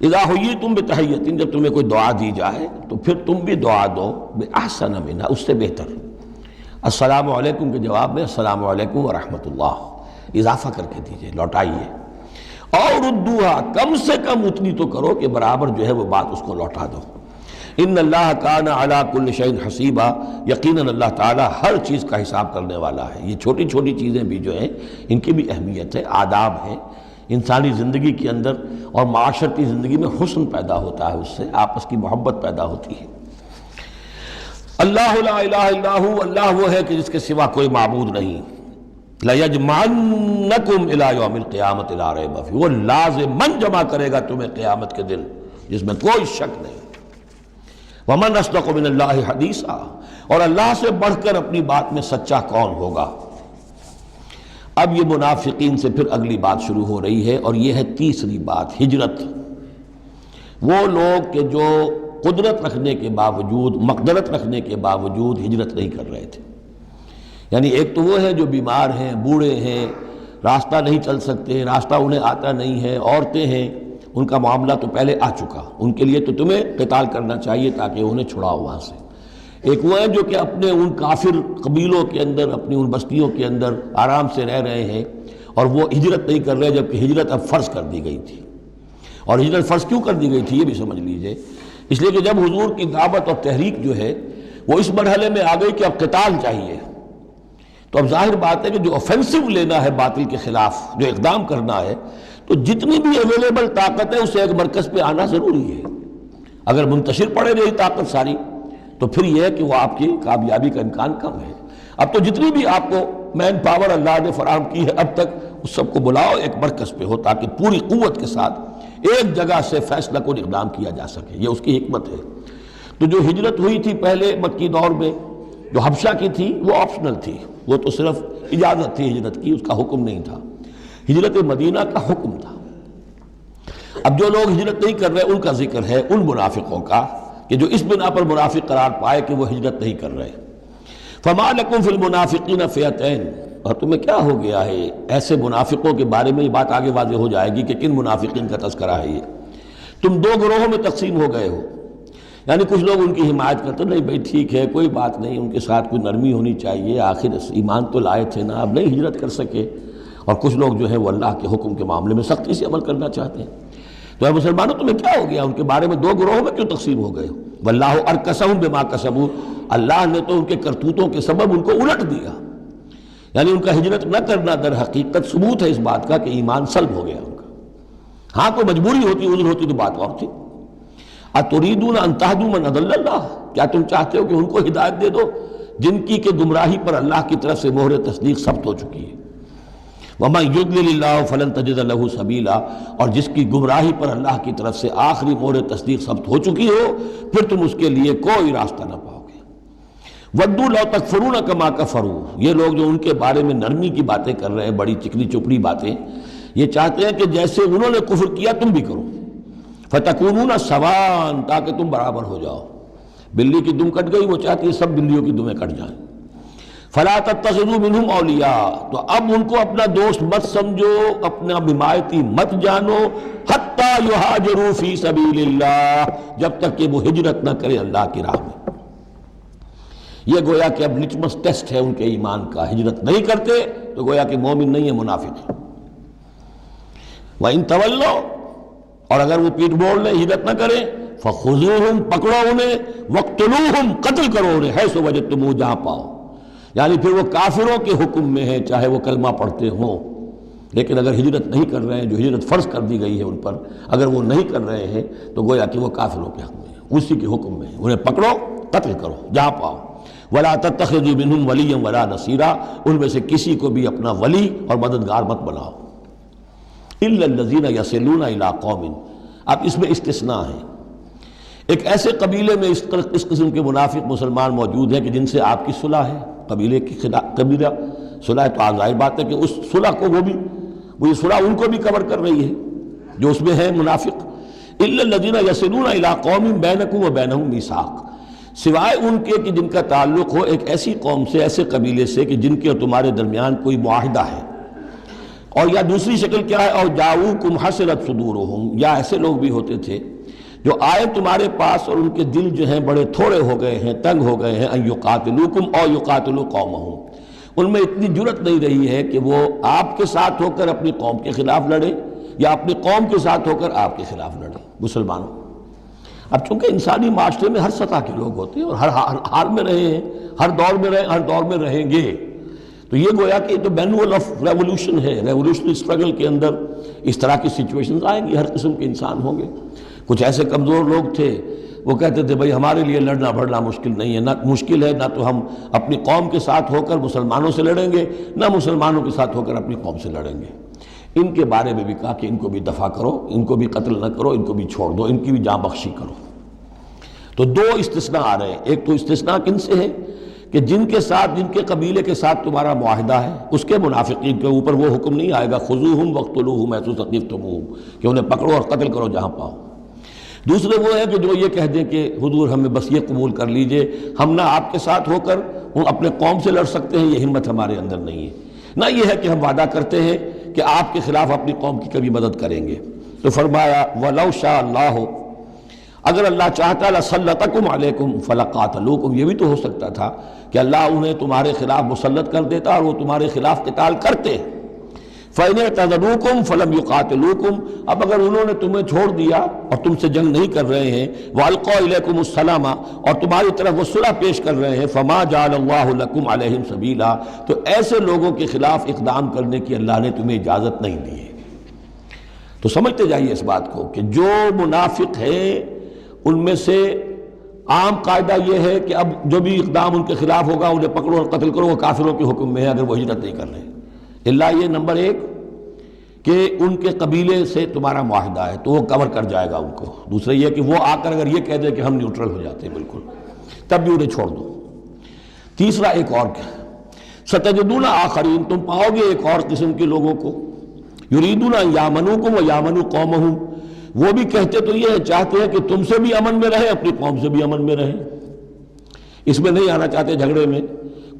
اذا حییتم بتحیۃ، جب تمہیں کوئی دعا دی جائے تو پھر تم بھی دعا دو بأحسن منہا، اس سے بہتر۔ السلام علیکم کے جواب میں السلام علیکم ورحمۃ اللہ اضافہ کر کے دیجئے، لوٹائیے۔ اور ردوہا، کم سے کم اتنی تو کرو کہ برابر جو ہے وہ بات اس کو لوٹا دو۔ ان اللہ کان علی کل شیء حسیبا، یقیناً اللہ تعالیٰ ہر چیز کا حساب کرنے والا ہے۔ یہ چھوٹی چھوٹی چیزیں بھی جو ہیں ان کی بھی اہمیت ہے، آداب ہیں، انسانی زندگی کے اندر اور معاشرتی زندگی میں حسن پیدا ہوتا ہے، اس سے آپس کی محبت پیدا ہوتی ہے۔ اللہ لا الہ الا ہو، اللہ وہ ہے کہ جس کے سوا کوئی معبود نہیں۔ لَيَجْمَعَنَّكُمْ إِلَىٰ يَوْمِ الْقِيَامَةِ لَا رَيْبَ فِيهِ، وہ لازماً جمع کرے گا تمہیں قیامت کے دن، جس میں کوئی شک نہیں۔ ومن اصدق من اللہ حدیثا، اور اللہ سے بڑھ کر اپنی بات میں سچا کون ہوگا۔ اب یہ منافقین سے پھر اگلی بات شروع ہو رہی ہے، اور یہ ہے تیسری بات، ہجرت۔ وہ لوگ کہ جو قدرت رکھنے کے باوجود، مقدرت رکھنے کے باوجود ہجرت نہیں کر رہے تھے۔ یعنی ایک تو وہ ہے جو بیمار ہیں، بوڑھے ہیں، راستہ نہیں چل سکتے، راستہ انہیں آتا نہیں ہے، عورتیں ہیں، ان کا معاملہ تو پہلے آ چکا، ان کے لیے تو تمہیں قتال کرنا چاہیے تاکہ انہیں چھڑاؤ وہاں سے۔ ایک وہ ہے جو کہ اپنے ان کافر قبیلوں کے اندر، اپنی ان بستیوں کے اندر آرام سے رہ رہے ہیں، اور وہ ہجرت نہیں کر رہے، جبکہ ہجرت اب فرض کر دی گئی تھی۔ اور ہجرت فرض کیوں کر دی گئی تھی یہ بھی سمجھ لیجئے، اس لیے کہ جب حضور کی دعوت اور تحریک جو ہے وہ اس مرحلے میں آ گئی کہ اب قتال چاہیے، تو اب ظاہر بات ہے کہ جو offensive لینا ہے باطل کے خلاف، جو اقدام کرنا ہے، تو جتنی بھی اویلیبل طاقت ہے اسے ایک مرکز پہ آنا ضروری ہے۔ اگر منتشر پڑے رہی طاقت ساری تو پھر یہ ہے کہ وہ آپ کی کامیابی کا امکان کم ہے۔ اب تو جتنی بھی آپ کو مین پاور اللہ نے فراہم کی ہے اب تک، اس سب کو بلاؤ ایک مرکز پہ ہو تاکہ پوری قوت کے ساتھ ایک جگہ سے فیصلہ کن اقدام کیا جا سکے، یہ اس کی حکمت ہے۔ تو جو ہجرت ہوئی تھی پہلے مکی دور میں، جو حبشہ کی تھی، وہ آپشنل تھی، وہ تو صرف اجازت تھی ہجرت کی، اس کا حکم نہیں تھا۔ ہجرت مدینہ کا حکم تھا۔ اب جو لوگ ہجرت نہیں کر رہے ان کا ذکر ہے، ان منافقوں کا کہ جو اس بنا پر منافق قرار پائے کہ وہ ہجرت نہیں کر رہے۔ فما لکم فی المنافقین فئتین، اور تمہیں کیا ہو گیا ہے ایسے منافقوں کے بارے میں، یہ بات آگے واضح ہو جائے گی کہ کن منافقین کا تذکرہ ہے یہ۔ تم دو گروہوں میں تقسیم ہو گئے ہو، یعنی کچھ لوگ ان کی حمایت کرتے نہیں، بھائی ٹھیک ہے کوئی بات نہیں، ان کے ساتھ کوئی نرمی ہونی چاہیے، آخر ایمان تو لائے تھے نا، اب نہیں ہجرت کر سکے۔ اور کچھ لوگ جو ہے وہ اللہ کے حکم کے معاملے میں سختی سے عمل کرنا چاہتے ہیں۔ تو اے مسلمانوں تمہیں کیا ہو گیا، ان کے بارے میں دو گروہوں میں کیوں تقسیم ہو گئے ہو؟ واللہ ارکسہم بما کسبوا، اللہ نے تو ان کے کرتوتوں کے سبب ان کو الٹ دیا، یعنی ان کا ہجرت نہ کرنا در حقیقت ثبوت ہے اس بات کا کہ ایمان سلب ہو گیا ان کا۔ ہاں کوئی مجبوری ہوتی، عذر ہوتی تو بات اور تھی۔ اتریدون ان تہدوا من اضل اللہ، کیا تم چاہتے ہو کہ ان کو ہدایت دے دو جن کی کہ گمراہی پر اللہ کی طرف سے مہر تصدیق ثبت ہو چکی ہے؟ وَمَن يُضْلِلِ اللَّهُ فَلَن تَجِدَ لَهُ سَبِيلًا، اور جس کی گمراہی پر اللہ کی طرف سے آخری مہر تصدیق ثبت ہو چکی ہو، پھر تم اس کے لیے کوئی راستہ نہ پاؤ گے۔ وَدُّوا لَوْ تَكْفُرُونَ كَمَا كَفَرُوا، یہ لوگ جو ان کے بارے میں نرمی کی باتیں کر رہے ہیں، بڑی چکنی چپڑی باتیں، یہ چاہتے ہیں کہ جیسے انہوں نے کفر کیا تم بھی کرو، فَتَكُونُونَ سَوَاءً، تاکہ تم برابر ہو جاؤ۔ بلی کی دم کٹ گئی، وہ چاہتی ہے سب بلیوں کی دمیں کٹ جائیں۔ فَلَا تَتَّخِذُوا مِنْهُمْ أَوْلِيَاءَ، تو اب ان کو اپنا دوست مت سمجھو، اپنا حمایتی مت جانو، حَتَّى يُهَاجِرُوا فِي سَبِيلِ اللَّهِ، جب تک کہ وہ ہجرت نہ کرے اللہ کی راہ میں۔ یہ گویا کہ اب لٹمس ٹیسٹ ہے ان کے ایمان کا، ہجرت نہیں کرتے تو گویا کہ مومن نہیں ہے، منافق ہے۔ وَإِن تَوَلَّوْا، اور اگر وہ پیٹ موڑ لیں، ہجرت نہ کریں، فَخُذُوهُمْ، پکڑو انہیں، وَاقْتُلُوهُمْ، قتل کرو انہیں، حیث وجدتموہ، جہاں پاؤ۔ یعنی پھر وہ کافروں کے حکم میں ہیں، چاہے وہ کلمہ پڑھتے ہوں، لیکن اگر ہجرت نہیں کر رہے ہیں، جو ہجرت فرض کر دی گئی ہے ان پر، اگر وہ نہیں کر رہے ہیں تو گویا کہ وہ کافروں کے حق میں ہیں، اسی کے حکم میں ہیں، انہیں پکڑو، قتل کرو جہاں پاؤ۔ وَلَا تَتَّخِذُوا مِنْهُمْ وَلِيًّا وَلَا نَصِيرًا، ان میں سے کسی کو بھی اپنا ولی اور مددگار مت بناؤ۔ إِلَّا الَّذِينَ يَصِلُونَ إِلَىٰ قَوْمٍ، اب اس میں استثناء ہے، ایک ایسے قبیلے میں اس قسم کے منافق مسلمان موجود ہیں کہ جن سے آپ کی صلح ہے، قبیلے کی قبیلہ صلح، تو ظاہر بات ہے کہ اس صلح کو وہ یہ صلح ان کو بھی کور کر رہی ہے جو اس میں ہے منافق۔ إِلَّا الَّذِينَ يَصِلُونَ إِلَىٰ قَوْمٍ بَيْنَكُمْ وَبَيْنَهُمْ مِيثَاقٌ، سوائے ان کے کہ جن کا تعلق ہو ایک ایسی قوم سے، ایسے قبیلے سے کہ جن کے اور تمہارے درمیان کوئی معاہدہ ہے، اور یا دوسری شکل کیا ہے، اور جاؤکم حسرت صدورہم، یا ایسے لوگ بھی ہوتے تھے جو آئے تمہارے پاس اور ان کے دل جو ہیں بڑے تھوڑے ہو گئے ہیں، تنگ ہو گئے ہیں، ان یقاتلوکم او یقاتلوا قومہم، ان میں اتنی جرت نہیں رہی ہے کہ وہ آپ کے ساتھ ہو کر اپنی قوم کے خلاف لڑے، یا اپنی قوم کے ساتھ ہو کر آپ کے خلاف لڑے۔ مسلمانوں، اب چونکہ انسانی معاشرے میں ہر سطح کے لوگ ہوتے ہیں اور ہر حال میں رہے ہیں، ہر دور میں رہے، ہر دور میں رہیں گے، تو یہ گویا کہ تو مینول آف ریولوشن ہے، ریولوشنری اسٹرگل کے اندر اس طرح کی سچویشنز آئیں گی، ہر قسم کے انسان ہوں گے۔ کچھ ایسے کمزور لوگ تھے، وہ کہتے تھے بھائی ہمارے لیے لڑنا بھڑنا مشکل نہیں ہے، نہ مشکل ہے، نہ تو ہم اپنی قوم کے ساتھ ہو کر مسلمانوں سے لڑیں گے، نہ مسلمانوں کے ساتھ ہو کر اپنی قوم سے لڑیں گے۔ ان کے بارے میں بھی کہا کہ ان کو بھی دفع کرو، ان کو بھی قتل نہ کرو، ان کو بھی چھوڑ دو، ان کی بھی جاں بخشی کرو۔ تو دو استثناء آ رہے ہیں. ایک تو استثناء کن سے ہے کہ جن کے ساتھ، جن کے قبیلے کے ساتھ تمہارا معاہدہ ہے اس کے منافقین کے اوپر وہ حکم نہیں آئے گا خذوہم واقتلوہم حیث ثقفتموہم کہ انہیں پکڑو اور قتل کرو جہاں پاؤ. دوسرے وہ ہے کہ جو یہ کہہ دیں کہ حضور ہمیں بس یہ قبول کر لیجئے، ہم نہ آپ کے ساتھ ہو کر اپنے قوم سے لڑ سکتے ہیں، یہ ہمت ہمارے اندر نہیں ہے، نہ یہ ہے کہ ہم وعدہ کرتے ہیں کہ آپ کے خلاف اپنی قوم کی کبھی مدد کریں گے. تو فرمایا وَلَوْ شَاءَ اللَّهُ، اگر اللہ چاہتا لَسَلَّطَكُمْ عَلَيْكُمْ فَلَقَاتَلُوكُمْ، یہ بھی تو ہو سکتا تھا کہ اللہ انہیں تمہارے خلاف مسلط کر دیتا اور وہ تمہارے خلاف قتال کرتے. فَإِنِ اعْتَزَلُوكُمْ فَلَمْ يُقَاتِلُوكُمْ، اب اگر انہوں نے تمہیں چھوڑ دیا اور تم سے جنگ نہیں کر رہے ہیں، وَأَلْقَوْا إِلَيْكُمُ السَّلَامَ، اور تمہاری طرف وہ صلح پیش کر رہے ہیں، فَمَا جَعَلَ اللَّهُ لَكُمْ عَلَيْهِمْ سَبِيلًا، تو ایسے لوگوں کے خلاف اقدام کرنے کی اللہ نے تمہیں اجازت نہیں دی ہے. تو سمجھتے جائیے اس بات کو کہ جو منافق ہیں ان میں سے عام قاعدہ یہ ہے کہ اب جو بھی اقدام ان کے خلاف ہوگا انہیں پکڑو اور قتل کرو، وہ کافروں کے حکم میں ہے اگر وہ ہجرت نہیں کر رہے. اللہ یہ نمبر ایک کہ ان کے قبیلے سے تمہارا معاہدہ ہے تو وہ کور کر جائے گا ان کو. دوسرا یہ کہ وہ آ کر اگر یہ کہہ دے کہ ہم نیوٹرل ہو جاتے ہیں بالکل، تب بھی انہیں چھوڑ دو. تیسرا ایک اور کیا، ستجدون آخرین، تم پاؤ گے ایک اور قسم کے لوگوں کو، یریدون ان یامنوکم و یامنوا قومہم، وہ بھی کہتے تو یہ چاہتے ہیں کہ تم سے بھی امن میں رہیں، اپنی قوم سے بھی امن میں رہیں، اس میں نہیں آنا چاہتے جھگڑے میں.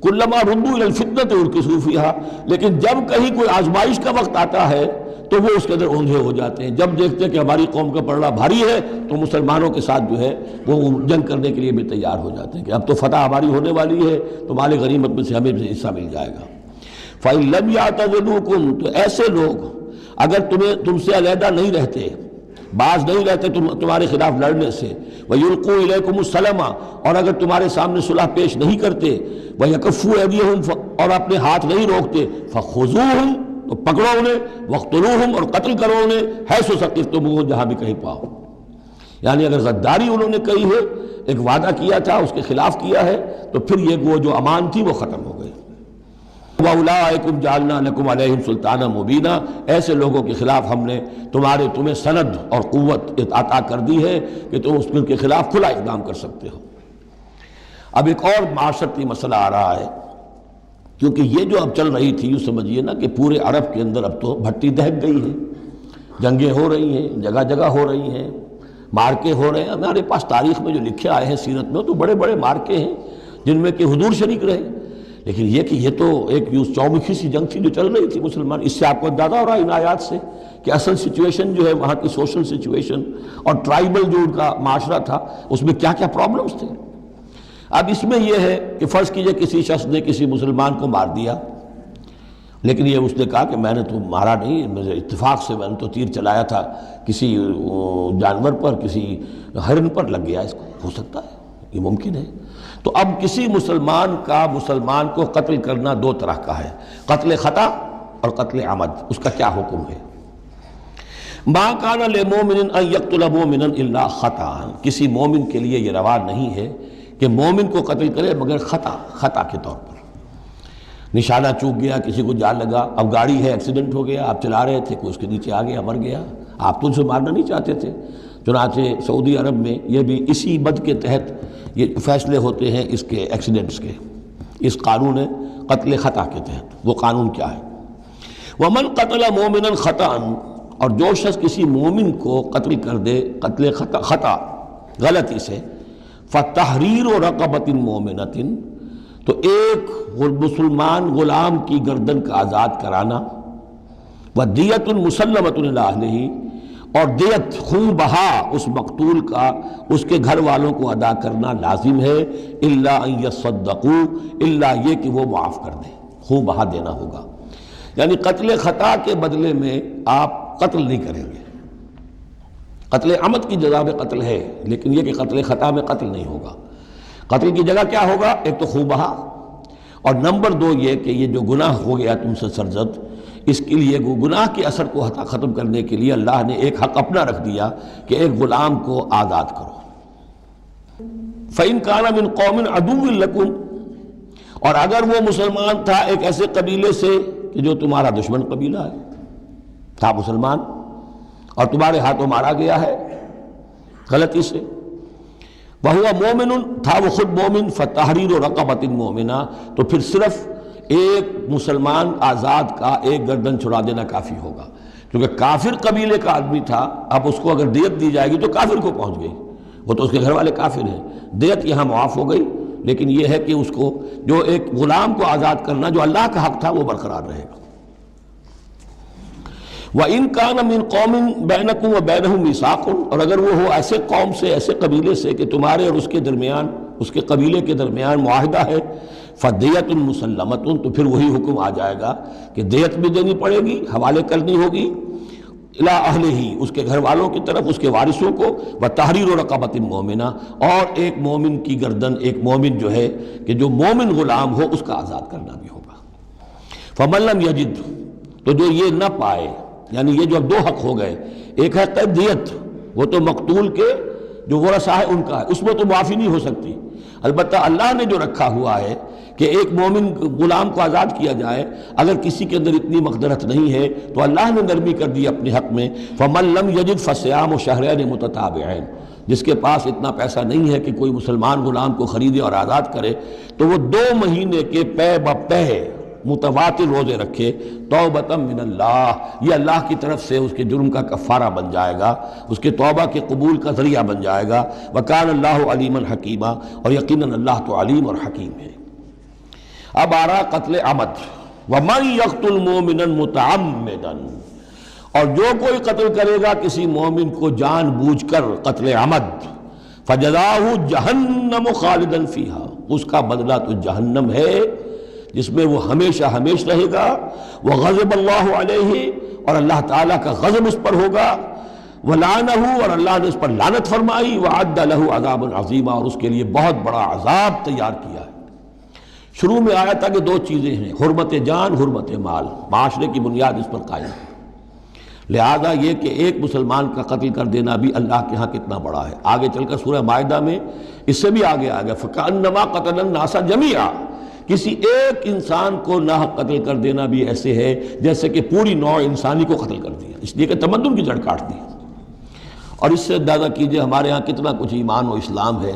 کلما ردوا الی الفتنۃ ارکسوا فیہا، لیکن جب کہیں کوئی آزمائش کا وقت آتا ہے تو وہ اس کے اندر اوندھے ہو جاتے ہیں. جب دیکھتے ہیں کہ ہماری قوم کا پلڑا بھاری ہے تو مسلمانوں کے ساتھ جو ہے وہ جنگ کرنے کے لیے بھی تیار ہو جاتے ہیں کہ اب تو فتح ہماری ہونے والی ہے تو مال غنیمت میں سے ہمیں بھی حصہ مل جائے گا. فَإِن لَمْ يَعْتَزِلُوكُمْ، تو ایسے لوگ اگر تم سے علیحدہ نہیں رہتے، باز نہیں رہتے تمہارے خلاف لڑنے سے، وَيُلْقُوا إِلَيْكُمُ السَّلَامَ، اور اگر تمہارے سامنے صلح پیش نہیں کرتے، وَيَكُفُّوا أَيْدِيَهُمْ، اور اپنے ہاتھ نہیں روکتے، فَخُذُوهُمْ، تو پکڑو انہیں، وَاقْتُلُوهُمْ، اور قتل کرو انہیں، حَيْثُ ثَقِفْتُمُوهُمْ، جہاں بھی کہیں پاؤ. یعنی اگر غداری انہوں نے کہی ہے، ایک وعدہ کیا تھا اس کے خلاف کیا ہے، تو پھر یہ وہ جو امان تھی وہ ختم ہو گئی. وَأُولَٰئِكُمْ جَعَلْنَا لَكُمْ عَلَيْهِمْ سُلْطَانًا مُبِينًا، ایسے لوگوں کے خلاف ہم نے تمہیں سند اور قوت عطا کر دی ہے کہ تم اس کے خلاف کھلا اقدام کر سکتے ہو. اب ایک اور معاشرتی مسئلہ آ رہا ہے، کیونکہ یہ جو اب چل رہی تھی یوں سمجھیے نا کہ پورے عرب کے اندر اب تو بھٹی دہک گئی ہے، جنگیں ہو رہی ہیں، جگہ جگہ ہو رہی ہیں، مارکے ہو رہے ہیں. ہمارے پاس تاریخ میں جو لکھے آئے ہیں سیرت میں تو بڑے بڑے مارکے ہیں جن میں کہ حضور شریک رہے. لیکن یہ کہ یہ تو ایک چومکھی سی جنگ تھی جو چل رہی تھی مسلمان. اس سے آپ کو اندازہ ہو رہا ہے ان آیات سے کہ اصل سچویشن جو ہے وہاں کی سوشل سچویشن اور ٹرائبل جو ان کا معاشرہ تھا اس میں کیا کیا پرابلمز تھے. اب اس میں یہ ہے کہ فرض کیجئے کسی شخص نے کسی مسلمان کو مار دیا، لیکن یہ اس نے کہا کہ میں نے تو مارا نہیں، میرے اتفاق سے میں نے تو تیر چلایا تھا کسی جانور پر، کسی ہرن پر لگ گیا. اس کو ہو سکتا ہے، یہ ممکن ہے. تو اب کسی مسلمان کا مسلمان کو قتل کرنا دو طرح کا ہے، قتل خطا اور قتل عمد. اس کا کیا حکم ہے؟ ما کان للمؤمن ان یقتل مؤمنا الا خطا، کسی مومن کے لیے یہ روا نہیں ہے کہ مومن کو قتل کرے مگر خطا کے طور پر. نشانہ چوک گیا، کسی کو جان لگا، اب گاڑی ہے، ایکسیڈنٹ ہو گیا، آپ چلا رہے تھے، کوئی اس کے نیچے آ گیا، مر گیا، آپ تو اسے مارنا نہیں چاہتے تھے. چنانچہ سعودی عرب میں یہ بھی اسی بد کے تحت یہ فیصلے ہوتے ہیں اس کے ایکسیڈنٹس کے، اس قانون قتل خطا کے تحت. وہ قانون کیا ہے؟ وَمَنْ قَتَلَ مُؤْمِنًا خَطَأً، اور جو شخص کسی مومن کو قتل کر دے قتل خطا غلطی سے، فَتَحْرِيرُ رَقَبَةٍ مُؤْمِنَةٍ، تو ایک مسلمان غلام کی گردن کا آزاد کرانا، وَدِيَةٌ مُسَلَّمَةٌ إِلَىٰ أَهْلِهِ، اور دیت خون بہا اس مقتول کا اس کے گھر والوں کو ادا کرنا لازم ہے. الا ان یصدقوا، الا یہ کہ وہ معاف کر دیں، خون بہا دینا ہوگا. یعنی قتل خطا کے بدلے میں آپ قتل نہیں کریں گے. قتل عمد کی جزا میں قتل ہے، لیکن یہ کہ قتل خطا میں قتل نہیں ہوگا. قتل کی جگہ کیا ہوگا؟ ایک تو خون بہا، اور نمبر دو یہ کہ یہ جو گناہ ہو گیا تم سے سرزد، اس کے لیے گناہ کے اثر کو ختم کرنے کے لیے اللہ نے ایک حق اپنا رکھ دیا کہ ایک غلام کو آزاد کرو. فَإِن كَانَ مِن قَوْمٍ عَدُوٍّ لَكُمْ، اور اگر وہ مسلمان تھا ایک ایسے قبیلے سے کہ جو تمہارا دشمن قبیلہ ہے، تھا مسلمان اور تمہارے ہاتھوں مارا گیا ہے غلطی سے، وہو مومن، تھا وہ خود مومن، فتحریر رقبۃ مومنہ، تو پھر صرف ایک مسلمان آزاد کا ایک گردن چھڑا دینا کافی ہوگا، کیونکہ کافر قبیلے کا آدمی تھا، اب اس کو اگر دیت دی جائے گی تو کافر کو پہنچ گئی، وہ تو اس کے گھر والے کافر ہیں، دیت یہاں معاف ہو گئی، لیکن یہ ہے کہ اس کو جو ایک غلام کو آزاد کرنا جو اللہ کا حق تھا وہ برقرار رہے گا۔ وَإِن كَانَ مِن قَوْمٍ بَيْنَكُمْ وَبَيْنَهُم مِيثَاقٌ، اور اگر وہ ہو ایسے قوم سے، ایسے قبیلے سے کہ تمہارے اور اس کے درمیان، اس کے قبیلے کے درمیان معاہدہ ہے، فَدِيَةٌ مُسَلَّمَةٌ، تو پھر وہی حکم آ جائے گا کہ دیت بھی دینی پڑے گی، حوالے کرنی ہوگی، الی اہلہ، اس کے گھر والوں کی طرف، اس کے وارثوں کو، وتحریر رقبۃ مومنہ، اور ایک مومن کی گردن، ایک مومن جو ہے کہ جو مومن غلام ہو اس کا آزاد کرنا بھی ہوگا۔ فَمَن لَّمْ يَجِدْ، تو جو یہ نہ پائے، یعنی یہ جو اب دو حق ہو گئے، ایک ہے دیت، وہ تو مقتول کے جو ورثہ ہے ان کا ہے، اس میں تو معافی نہیں ہو سکتی، البتہ اللہ نے جو رکھا ہوا ہے کہ ایک مومن غلام کو آزاد کیا جائے، اگر کسی کے اندر اتنی مقدرت نہیں ہے تو اللہ نے نرمی کر دی اپنے حق میں، فَمَن لَّمْ يَجِدْ فَصِيَامُ شَهْرَيْنِ مُتَتَابِعَيْنِ، جس کے پاس اتنا پیسہ نہیں ہے کہ کوئی مسلمان غلام کو خریدے اور آزاد کرے، تو وہ 2 مہینے کے پے بپے متواتر روزے رکھے، توبۃ من اللہ، یہ اللہ کی طرف سے اس کے جرم کا کفارہ بن جائے گا، اس کے توبہ کے قبول کا ذریعہ بن جائے گا، وکان اللہ علیما حکیما، اور یقیناً اللہ تو علیم اور حکیم ہے۔ اب آ رہا قتل عمد، ومن یقتل مؤمنا متعمدا، اور جو کوئی قتل کرے گا کسی مومن کو جان بوجھ کر قتل عمد، فجزاہ جہنم خالدا فیہا، اس کا بدلہ تو جہنم ہے جس میں وہ ہمیشہ ہمیشہ رہے گا، وغضب اللہ علیہ، اور اللہ تعالیٰ کا غضب اس پر ہوگا، ولعنہ، اور اللہ نے اس پر لعنت فرمائی، وعد لہ عذابا عظیما، اور اس کے لیے بہت بڑا عذاب تیار کیا ہے۔ شروع میں آیا تھا کہ 2 چیزیں ہیں، حرمت جان، حرمت مال، معاشرے کی بنیاد اس پر قائم ہے، لہذا یہ کہ ایک مسلمان کا قتل کر دینا بھی اللہ کے ہاں کتنا بڑا ہے۔ آگے چل کر سورہ مائدہ میں اس سے بھی آگے آ گیا، فَكَأَنَّمَا قَتَلَ النَّاسَ جَمِيعًا، کسی ایک انسان کو ناحق قتل کر دینا بھی ایسے ہے جیسے کہ پوری نوع انسانی کو قتل کر دیا، اس لیے کہ تمدن کی جڑ کاٹ دی۔ اور اس سے اندازہ کیجئے ہمارے ہاں کتنا کچھ ایمان و اسلام ہے،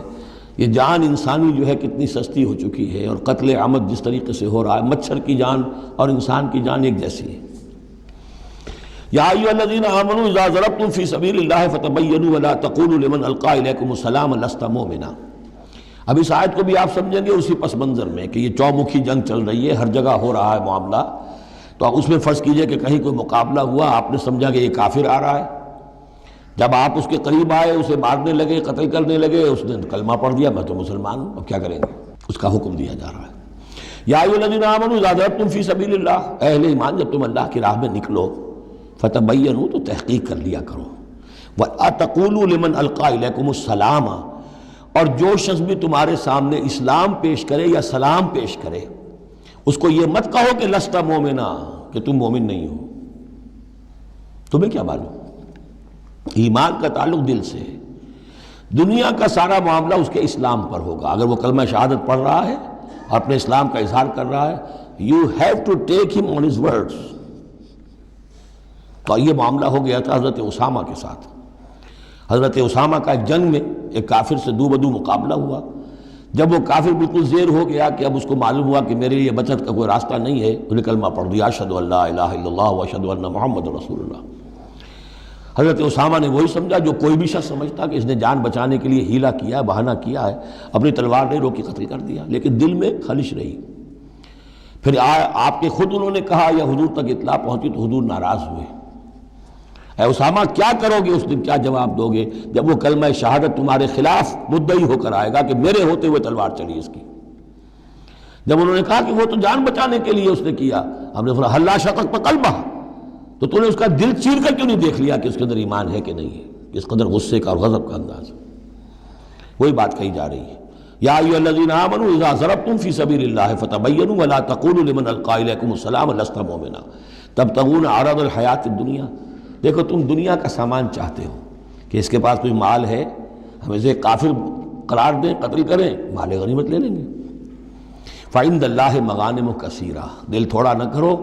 یہ جان انسانی جو ہے کتنی سستی ہو چکی ہے، اور قتل عمد جس طریقے سے ہو رہا ہے، مچھر کی جان اور انسان کی جان ایک جیسی ہے۔ یا ایھا الذین آمنوا اذا ضربتم فی سبیل اللہ فتبینوا ولا تقولوا لمن القی الیکم السلام لست مؤمنا۔ اب اس آیت کو بھی آپ سمجھیں گے اسی پس منظر میں کہ یہ چومکھی جنگ چل رہی ہے، ہر جگہ ہو رہا ہے معاملہ، تو اس میں فرض کیجئے کہ کہیں کوئی مقابلہ ہوا، آپ نے سمجھا کہ یہ کافر آ رہا ہے، جب آپ اس کے قریب آئے، اسے مارنے لگے، قتل کرنے لگے، اس نے کلمہ پڑھ دیا میں تو مسلمان ہوں، اب کیا کریں گے؟ اس کا حکم دیا جا رہا ہے۔ یا ایھا الذین آمنوا اذا ضربتم فی سبیل اللہ، اہل ایمان جب تم اللہ کی راہ میں نکلو، فتبینوا، تو تحقیق کر لیا کرو، وَلَا تَقُولُوا لِمَنْ أَلْقَىٰ إِلَيْكُمُ السَّلَامَ، اور جو شخص بھی تمہارے سامنے اسلام پیش کرے یا سلام پیش کرے، اس کو یہ مت کہو کہ لست مومنا، کہ تم مومن نہیں ہو، تمہیں کیا معلوم؟ ایمان کا تعلق دل سے ہے، دنیا کا سارا معاملہ اس کے اسلام پر ہوگا۔ اگر وہ کلمہ شہادت پڑھ رہا ہے، اپنے اسلام کا اظہار کر رہا ہے، you have to take him on his words۔ تو یہ معاملہ ہو گیا تھا حضرت اسامہ کے ساتھ۔ حضرت اسامہ کا ایک جنگ میں ایک کافر سے دو بدو مقابلہ ہوا، جب وہ کافر بالکل زیر ہو گیا کہ اب اس کو معلوم ہوا کہ میرے لیے بچت کا کوئی راستہ نہیں ہے، انہیں کلمہ پڑھ دیا، اشہد ان لا الہ الا اللہ واشہد ان محمد رسول اللہ۔ حضرت اسامہ نے وہی سمجھا جو کوئی بھی شخص سمجھتا کہ اس نے جان بچانے کے لیے ہیلہ کیا، بہانہ کیا ہے، اپنی تلوار نہیں روکی، قتل کر دیا، لیکن دل میں خلش رہی۔ پھر آپ کے خود انہوں نے کہا یا حضور تک اطلاع پہنچی تو حضور ناراض ہوئے، اے اسامہ کیا کرو گے اس دن، کیا جواب دو گے جب وہ کلمہ شہادت تمہارے خلاف مدعی ہو کر آئے گا کہ میرے ہوتے ہوئے تلوار چلی اس کی؟ جب انہوں نے کہا کہ وہ تو جان بچانے کے لیے اس نے کیا، ہم نے فرمایا حلا شقق بقلبہ، تو تو نے اس کا دل چیر کر کیوں نہیں دیکھ لیا کہ اس کے اندر ایمان ہے کہ نہیں ہے؟ اس قدر غصے کا اور غضب کا انداز، وہی بات کہی جا رہی ہے۔ یا ایھا الذین آمنوا اذا ضربتم فی سبیل اللہ فتبینوا ولا تقولوا لمن القی الیکم السلام لست مؤمنا تبتغون عرض الحیات الدنیا۔ دیکھو تم دنیا کا سامان چاہتے ہو کہ اس کے پاس کوئی مال ہے، ہم اسے کافر قرار دیں، قتل کریں، مال غنیمت لے لیں گے۔ فعند اللہ مغانم کثیرہ، دل تھوڑا نہ کرو،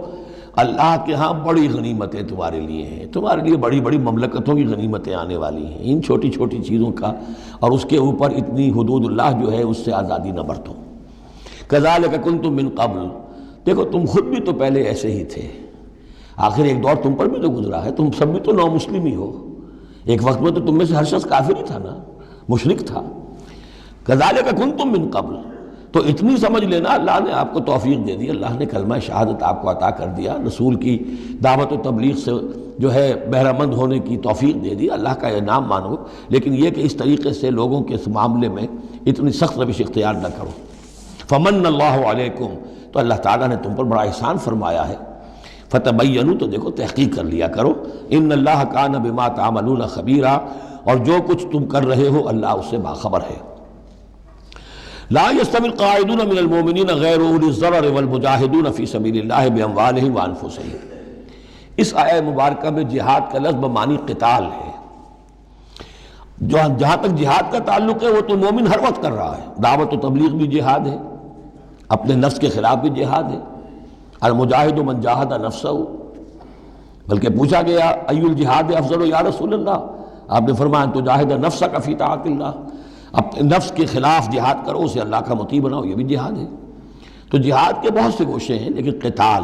اللہ کے ہاں بڑی غنیمتیں تمہارے لیے ہیں، تمہارے لیے بڑی بڑی مملکتوں کی غنیمتیں آنے والی ہیں، ان چھوٹی چھوٹی چیزوں کا اور اس کے اوپر اتنی حدود اللہ جو ہے اس سے آزادی نہ برتو۔ کذالک کنتم من قبل، دیکھو تم خود بھی تو پہلے ایسے ہی تھے، آخر ایک دور تم پر بھی تو گزرا ہے، تم سب بھی تو نو مسلم ہی ہو، ایک وقت میں تو تم میں سے ہر شخص کافر ہی تھا نا، مشرک تھا۔ کذالک کنتم من قبل، تو اتنی سمجھ لینا اللہ نے آپ کو توفیق دے دی، اللہ نے کلمہ شہادت آپ کو عطا کر دیا، رسول کی دعوت و تبلیغ سے جو ہے بہرہ مند ہونے کی توفیق دے دی، اللہ کا انعام مانو، لیکن یہ کہ اس طریقے سے لوگوں کے اس معاملے میں اتنی سخت روش اختیار نہ کرو۔ فمن اللہ علیکم، تو اللہ تعالیٰ نے تم پر بڑا احسان فرمایا ہے، فتبینوا، تو دیکھو تحقیق کر لیا کرو، ان اللہ کان بما تعملون خبیرا، اور جو کچھ تم کر رہے ہو اللہ اس سے باخبر ہے۔ لا يستوي القاعدون من المؤمنین غیر اولی الضرر والمجاہدون فی سبیل اللہ باموالہم وانفسہم، اس آیہ مبارکہ میں جہاد کا لفظ بمعنی قتال ہے، جہاں تک جہاد کا تعلق ہے وہ تو مومن ہر وقت کر رہا ہے، دعوت و تبلیغ بھی جہاد ہے، اپنے نفس کے خلاف بھی جہاد ہے، المجاہد من جاہد نفسہ، بلکہ پوچھا گیا ای الجہاد افضل یا رسول اللہ، آپ نے فرمایا ان تجاہد نفسک فی طاعت اللہ، اپنے نفس کے خلاف جہاد کرو، اسے اللہ کا مطیع بناؤ، یہ بھی جہاد ہے۔ تو جہاد کے بہت سے گوشے ہیں، لیکن قتال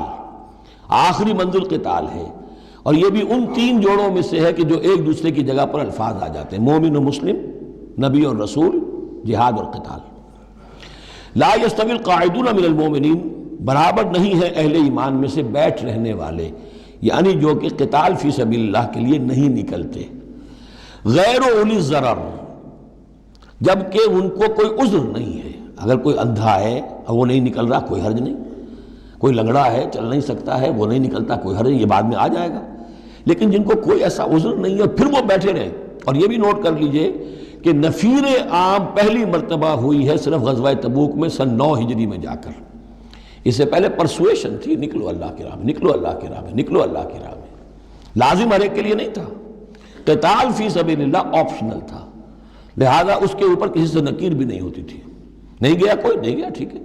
آخری منزل قتال ہے، اور یہ بھی ان تین جوڑوں میں سے ہے کہ جو ایک دوسرے کی جگہ پر الفاظ آ جاتے ہیں، مومن و مسلم، نبی اور رسول، جہاد اور قتال۔ لا یستوی القاعدون من المؤمنین، برابر نہیں ہے اہل ایمان میں سے بیٹھ رہنے والے، یعنی جو کہ قتال فی سبیل اللہ کے لیے نہیں نکلتے، غیر اولی الضرر، جبکہ ان کو کوئی عذر نہیں ہے، اگر کوئی اندھا ہے اور وہ نہیں نکل رہا کوئی حرج نہیں، کوئی لنگڑا ہے چل نہیں سکتا ہے وہ نہیں نکلتا کوئی حرج نہیں، یہ بعد میں آ جائے گا، لیکن جن کو کوئی ایسا عذر نہیں ہے پھر وہ بیٹھے رہے۔ اور یہ بھی نوٹ کر لیجئے کہ نفیر عام پہلی مرتبہ ہوئی ہے صرف غزوہ تبوک میں سن 9 ہجری میں جا کر، اس سے پہلے پرسویشن تھی، نکلو اللہ کی راہ میں، نکلو اللہ کی راہ میں، نکلو اللہ کی راہ میں، لازم ہر ایک کے لیے نہیں تھا، قتال فی سبیل اللہ آپشنل تھا، لہذا اس کے اوپر کسی سے نکیر بھی نہیں ہوتی تھی، نہیں گیا کوئی نہیں گیا ٹھیک ہے،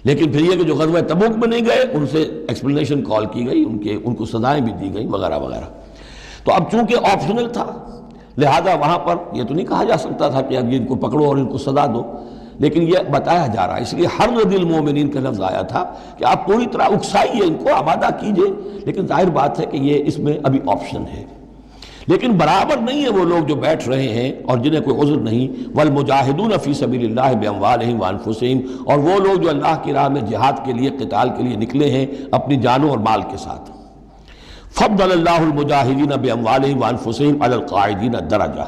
لیکن پھر یہ کہ جو غزوہ تبوک میں نہیں گئے ان سے ایکسپلینیشن کال کی گئی، ان کو سزائیں بھی دی گئیں وغیرہ وغیرہ۔ تو اب چونکہ آپشنل تھا لہذا وہاں پر یہ تو نہیں کہا جا سکتا تھا کہ اب یہ ان کو پکڑو اور ان کو سزا دو، لیکن یہ بتایا جا رہا ہے، اس لیے حرض المومنین کا لفظ آیا تھا کہ آپ پوری طرح اکسائیے ان کو، آمادہ کیجئے، لیکن ظاہر بات ہے کہ یہ اس میں ابھی آپشن ہے۔ لیکن برابر نہیں ہے وہ لوگ جو بیٹھ رہے ہیں اور جنہیں کوئی عذر نہیں، والمجاہدون فی سبیل اللہ باموالہم وانفسہم، اور وہ لوگ جو اللہ کی راہ میں جہاد کے لیے قتال کے لیے نکلے ہیں اپنی جانوں اور مال کے ساتھ۔ فضل اللہ المجاہدین باموالہم وانفسہم علی القاعدین درجہ،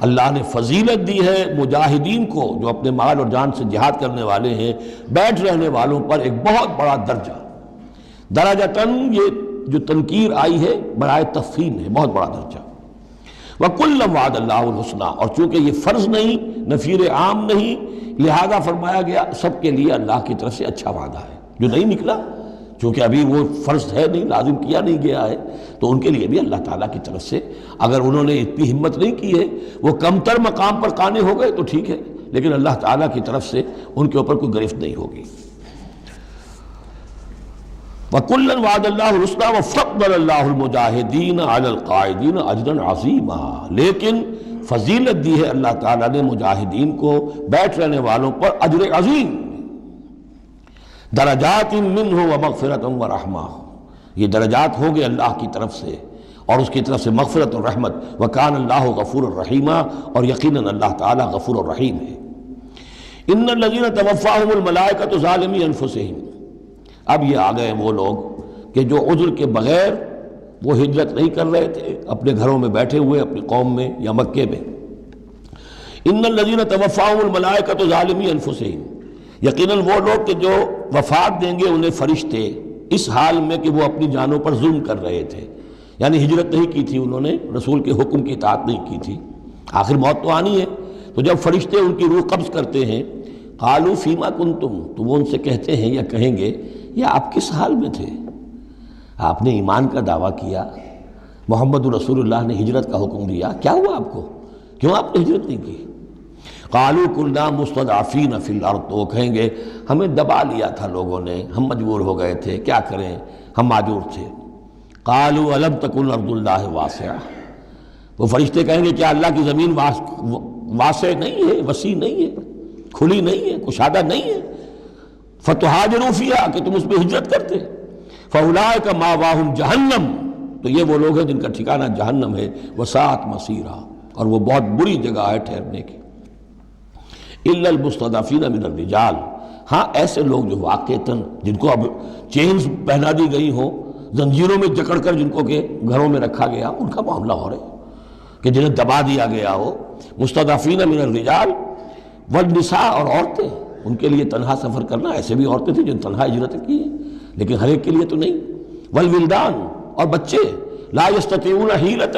اللہ نے فضیلت دی ہے مجاہدین کو جو اپنے مال اور جان سے جہاد کرنے والے ہیں، بیٹھ رہنے والوں پر ایک بہت بڑا درجہ، درجتاً یہ جو تنکیر آئی ہے برائے تفخیم ہے، بہت بڑا درجہ۔ وَكُلًّا وَعَدَ اللَّهُ الْحُسْنَىٰ، اور چونکہ یہ فرض نہیں، نفیر عام نہیں، لہذا فرمایا گیا سب کے لیے اللہ کی طرف سے اچھا وعدہ ہے، جو نہیں نکلا چونکہ ابھی وہ فرض ہے نہیں، لازم کیا نہیں گیا ہے، تو ان کے لیے بھی اللہ تعالیٰ کی طرف سے اگر انہوں نے اتنی ہمت نہیں کی ہے، وہ کم تر مقام پر قانے ہو گئے تو ٹھیک ہے، لیکن اللہ تعالیٰ کی طرف سے ان کے اوپر کوئی گرفت نہیں ہوگی۔ وَكُلًّا وَعَدَ اللَّهُ الْحُسْنَىٰ وَفَضَّلَ اللَّهُ الْمُجَاهِدِينَ عَلَى الْقَاعِدِينَ أَجْرًا عَظِيمًا، لیکن فضیلت دی ہے اللہ تعالیٰ نے مجاہدین کو بیٹھ رہنے والوں پر اجر عظیم، درجات منہ ومغفرۃ ورحمہ، یہ درجات ہوں گے اللہ کی طرف سے اور اس کی طرف سے مغفرت اور رحمت، وَكَانَ اللَّهُ غَفُورًا رَحِيمًا، اور یقیناً اللہ تعالیٰ غفور الرحیم ہے۔ إِنَّ الَّذِينَ تَوَفَّاهُمُ الْمَلَائِكَةُ ظَالِمِي أَنفُسِهِمْ، اب یہ آ گئے وہ لوگ کہ جو عذر کے بغیر وہ ہجرت نہیں کر رہے تھے، اپنے گھروں میں بیٹھے ہوئے اپنی قوم میں یا مکے میں۔ ان الذین توفاهم الملائکۃ ظالمی انفسہم، یقیناً وہ لوگ کہ جو وفات دیں گے انہیں فرشتے اس حال میں کہ وہ اپنی جانوں پر ظلم کر رہے تھے، یعنی ہجرت نہیں کی تھی انہوں نے، رسول کے حکم کی اطاعت نہیں کی تھی، آخر موت تو آنی ہے، تو جب فرشتے ان کی روح قبض کرتے ہیں، قالوا فیما کنتم، تو وہ ان سے کہتے ہیں یا کہیں گے یہ آپ کس حال میں تھے، آپ نے ایمان کا دعویٰ کیا، محمد رسول اللہ نے ہجرت کا حکم دیا، کیا ہوا آپ کو، کیوں آپ نے ہجرت نہیں کی؟ قالوا كنا مستضعفین فی الارض، تو وہ کہیں گے ہمیں دبا لیا تھا لوگوں نے، ہم مجبور ہو گئے تھے، کیا کریں، ہم معذور تھے۔ قالوا الم تکن ارض اللہ واسعہ، وہ فرشتے کہیں گے کیا اللہ کی زمین واسع نہیں ہے، وسیع نہیں ہے، کھلی نہیں ہے، کشادہ نہیں ہے؟ فتہاجروا فیہا، کہ تم اس پہ ہجرت کرتے۔ فاولئک مأواہم جہنم، تو یہ وہ لوگ ہیں جن کا ٹھکانہ جہنم ہے، وساءت مصیرا، اور وہ بہت بری جگہ ہے ٹھہرنے کی۔ الا المستضعفین من الرجال، ہاں ایسے لوگ جو واقعتاً جن کو اب چینز پہنا دی گئی ہوں، زنجیروں میں جکڑ کر جن کو کہ گھروں میں رکھا گیا، ان کا معاملہ ہو رہا ہے کہ جنہیں دبا دیا گیا ہو۔ مستضعفین من الرجال والنساء، اور عورتیں، ان کے لیے تنہا سفر کرنا، ایسے بھی عورتیں تھیں جن تنہا ہجرت کی ہے لیکن ہر ایک کے لیے تو نہیں۔ والولدان، اور بچے، لا یستطیعون حیلۃ،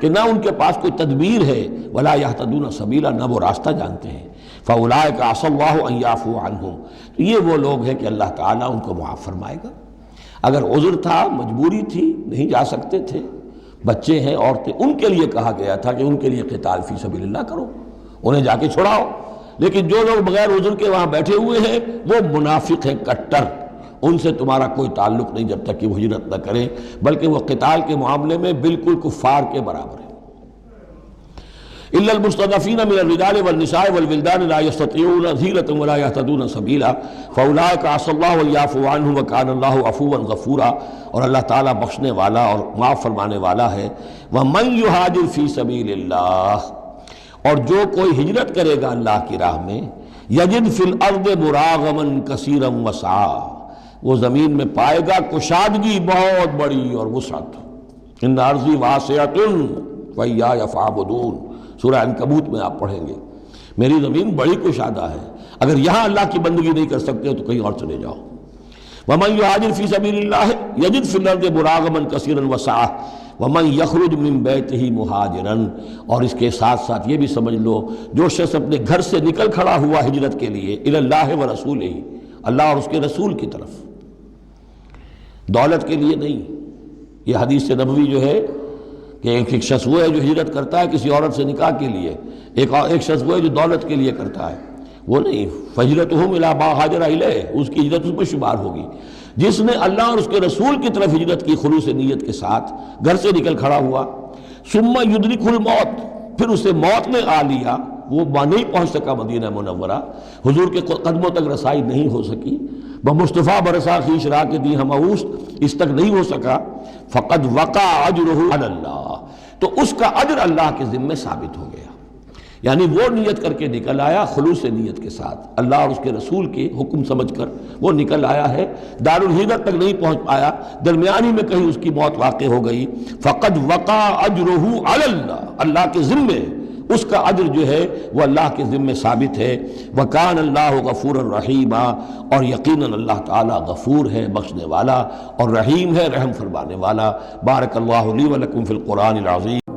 کہ نہ ان کے پاس کوئی تدبیر ہے، ولا یہتدون سبیلا، نہ وہ راستہ جانتے ہیں۔ فاولئک عسى اللہ ان یعفو عنہم، تو یہ وہ لوگ ہیں کہ اللہ تعالیٰ ان کو معاف فرمائے گا۔ اگر عذر تھا، مجبوری تھی، نہیں جا سکتے تھے، بچے ہیں، عورتیں، ان کے لیے کہا گیا تھا کہ ان کے لیے قتال فی سبیل اللہ کرو، انہیں جا کے چھڑاؤ۔ لیکن جو لوگ بغیر عذر کے وہاں بیٹھے ہوئے ہیں وہ منافق ہیں کٹر، ان سے تمہارا کوئی تعلق نہیں جب تک کہ وہ ہجرت نہ کریں، بلکہ وہ قتال کے معاملے میں بالکل کفار کے برابر ہیں۔ الا المستضعفین من الرجال والنساء والولدان لا يستطيعون حیلۃ ولا يهتدون سبیلا فاولئک عسى الله ان يعفو عنهم وكان الله عفوا غفورا، اور اللہ تعالیٰ بخشنے والا اور معاف فرمانے والا ہے۔ ومن يهاجر في سبيل اللہ، اور جو کوئی ہجرت کرے گا اللہ کی راہ میں، یجد فی الارض مراغما کثیرا وسعا، وہ زمین میں پائے گا کشادگی بہت بڑی اور وسعت۔ ان ارضی واسعۃ فإیایا فاعبدون، سورہ عنکبوت میں آپ پڑھیں گے، میری زمین بڑی کشادہ ہے، اگر یہاں اللہ کی بندگی نہیں کر سکتے تو کہیں اور چلے جاؤ۔ ومن یہاجر فی سبیل اللہ یجد فی الارض مراغما کثیرا وسعا ومن یخرج من بیتہ مہاجرا، اور اس کے ساتھ ساتھ یہ بھی سمجھ لو جو شخص اپنے گھر سے نکل کھڑا ہوا ہجرت کے لیے، الی اللہ ورسولہ، اللہ اور اس کے رسول کی طرف، دولت کے لیے نہیں۔ یہ حدیث نبوی جو ہے کہ ایک شخص وہ ہے جو ہجرت کرتا ہے کسی عورت سے نکاح کے لیے، ایک شخص وہ ہے جو دولت کے لیے کرتا ہے، وہ نہیں۔ فہجرتہم الی ما ہاجر الیہ، اس کی ہجرت اس میں شمار ہوگی۔ جس نے اللہ اور اس کے رسول کی طرف ہجرت کی خلوص نیت کے ساتھ، گھر سے نکل کھڑا ہوا، ثم یدرکہ الموت، پھر اسے موت نے آ لیا، وہ نہیں پہنچ سکا مدینہ منورہ، حضور کے قدموں تک رسائی نہیں ہو سکی، بمصطفیٰ برسا خیش راہ کے دی ہم اوست، اس تک نہیں ہو سکا، فقد وقع اجرہ علی اللہ، تو اس کا اجر اللہ کے ذمے ثابت ہو گیا۔ یعنی وہ نیت کر کے نکل آیا خلوص نیت کے ساتھ، اللہ اور اس کے رسول کے حکم سمجھ کر وہ نکل آیا ہے، دارالہجرت تک نہیں پہنچ پایا، درمیانی میں کہیں اس کی موت واقع ہو گئی، فقد وقع اجرہ علی اللہ، اللہ کے ذمے اس کا اجر جو ہے وہ اللہ کے ذمے ثابت ہے۔ وَكَانَ اللَّهُ غَفُورًا رَحِيمًا، اور یقیناً اللہ تعالیٰ غفور ہے، بخشنے والا، اور رحیم ہے، رحم فرمانے والا۔ بارک اللہ لی و لکم فی القرآن العظیم۔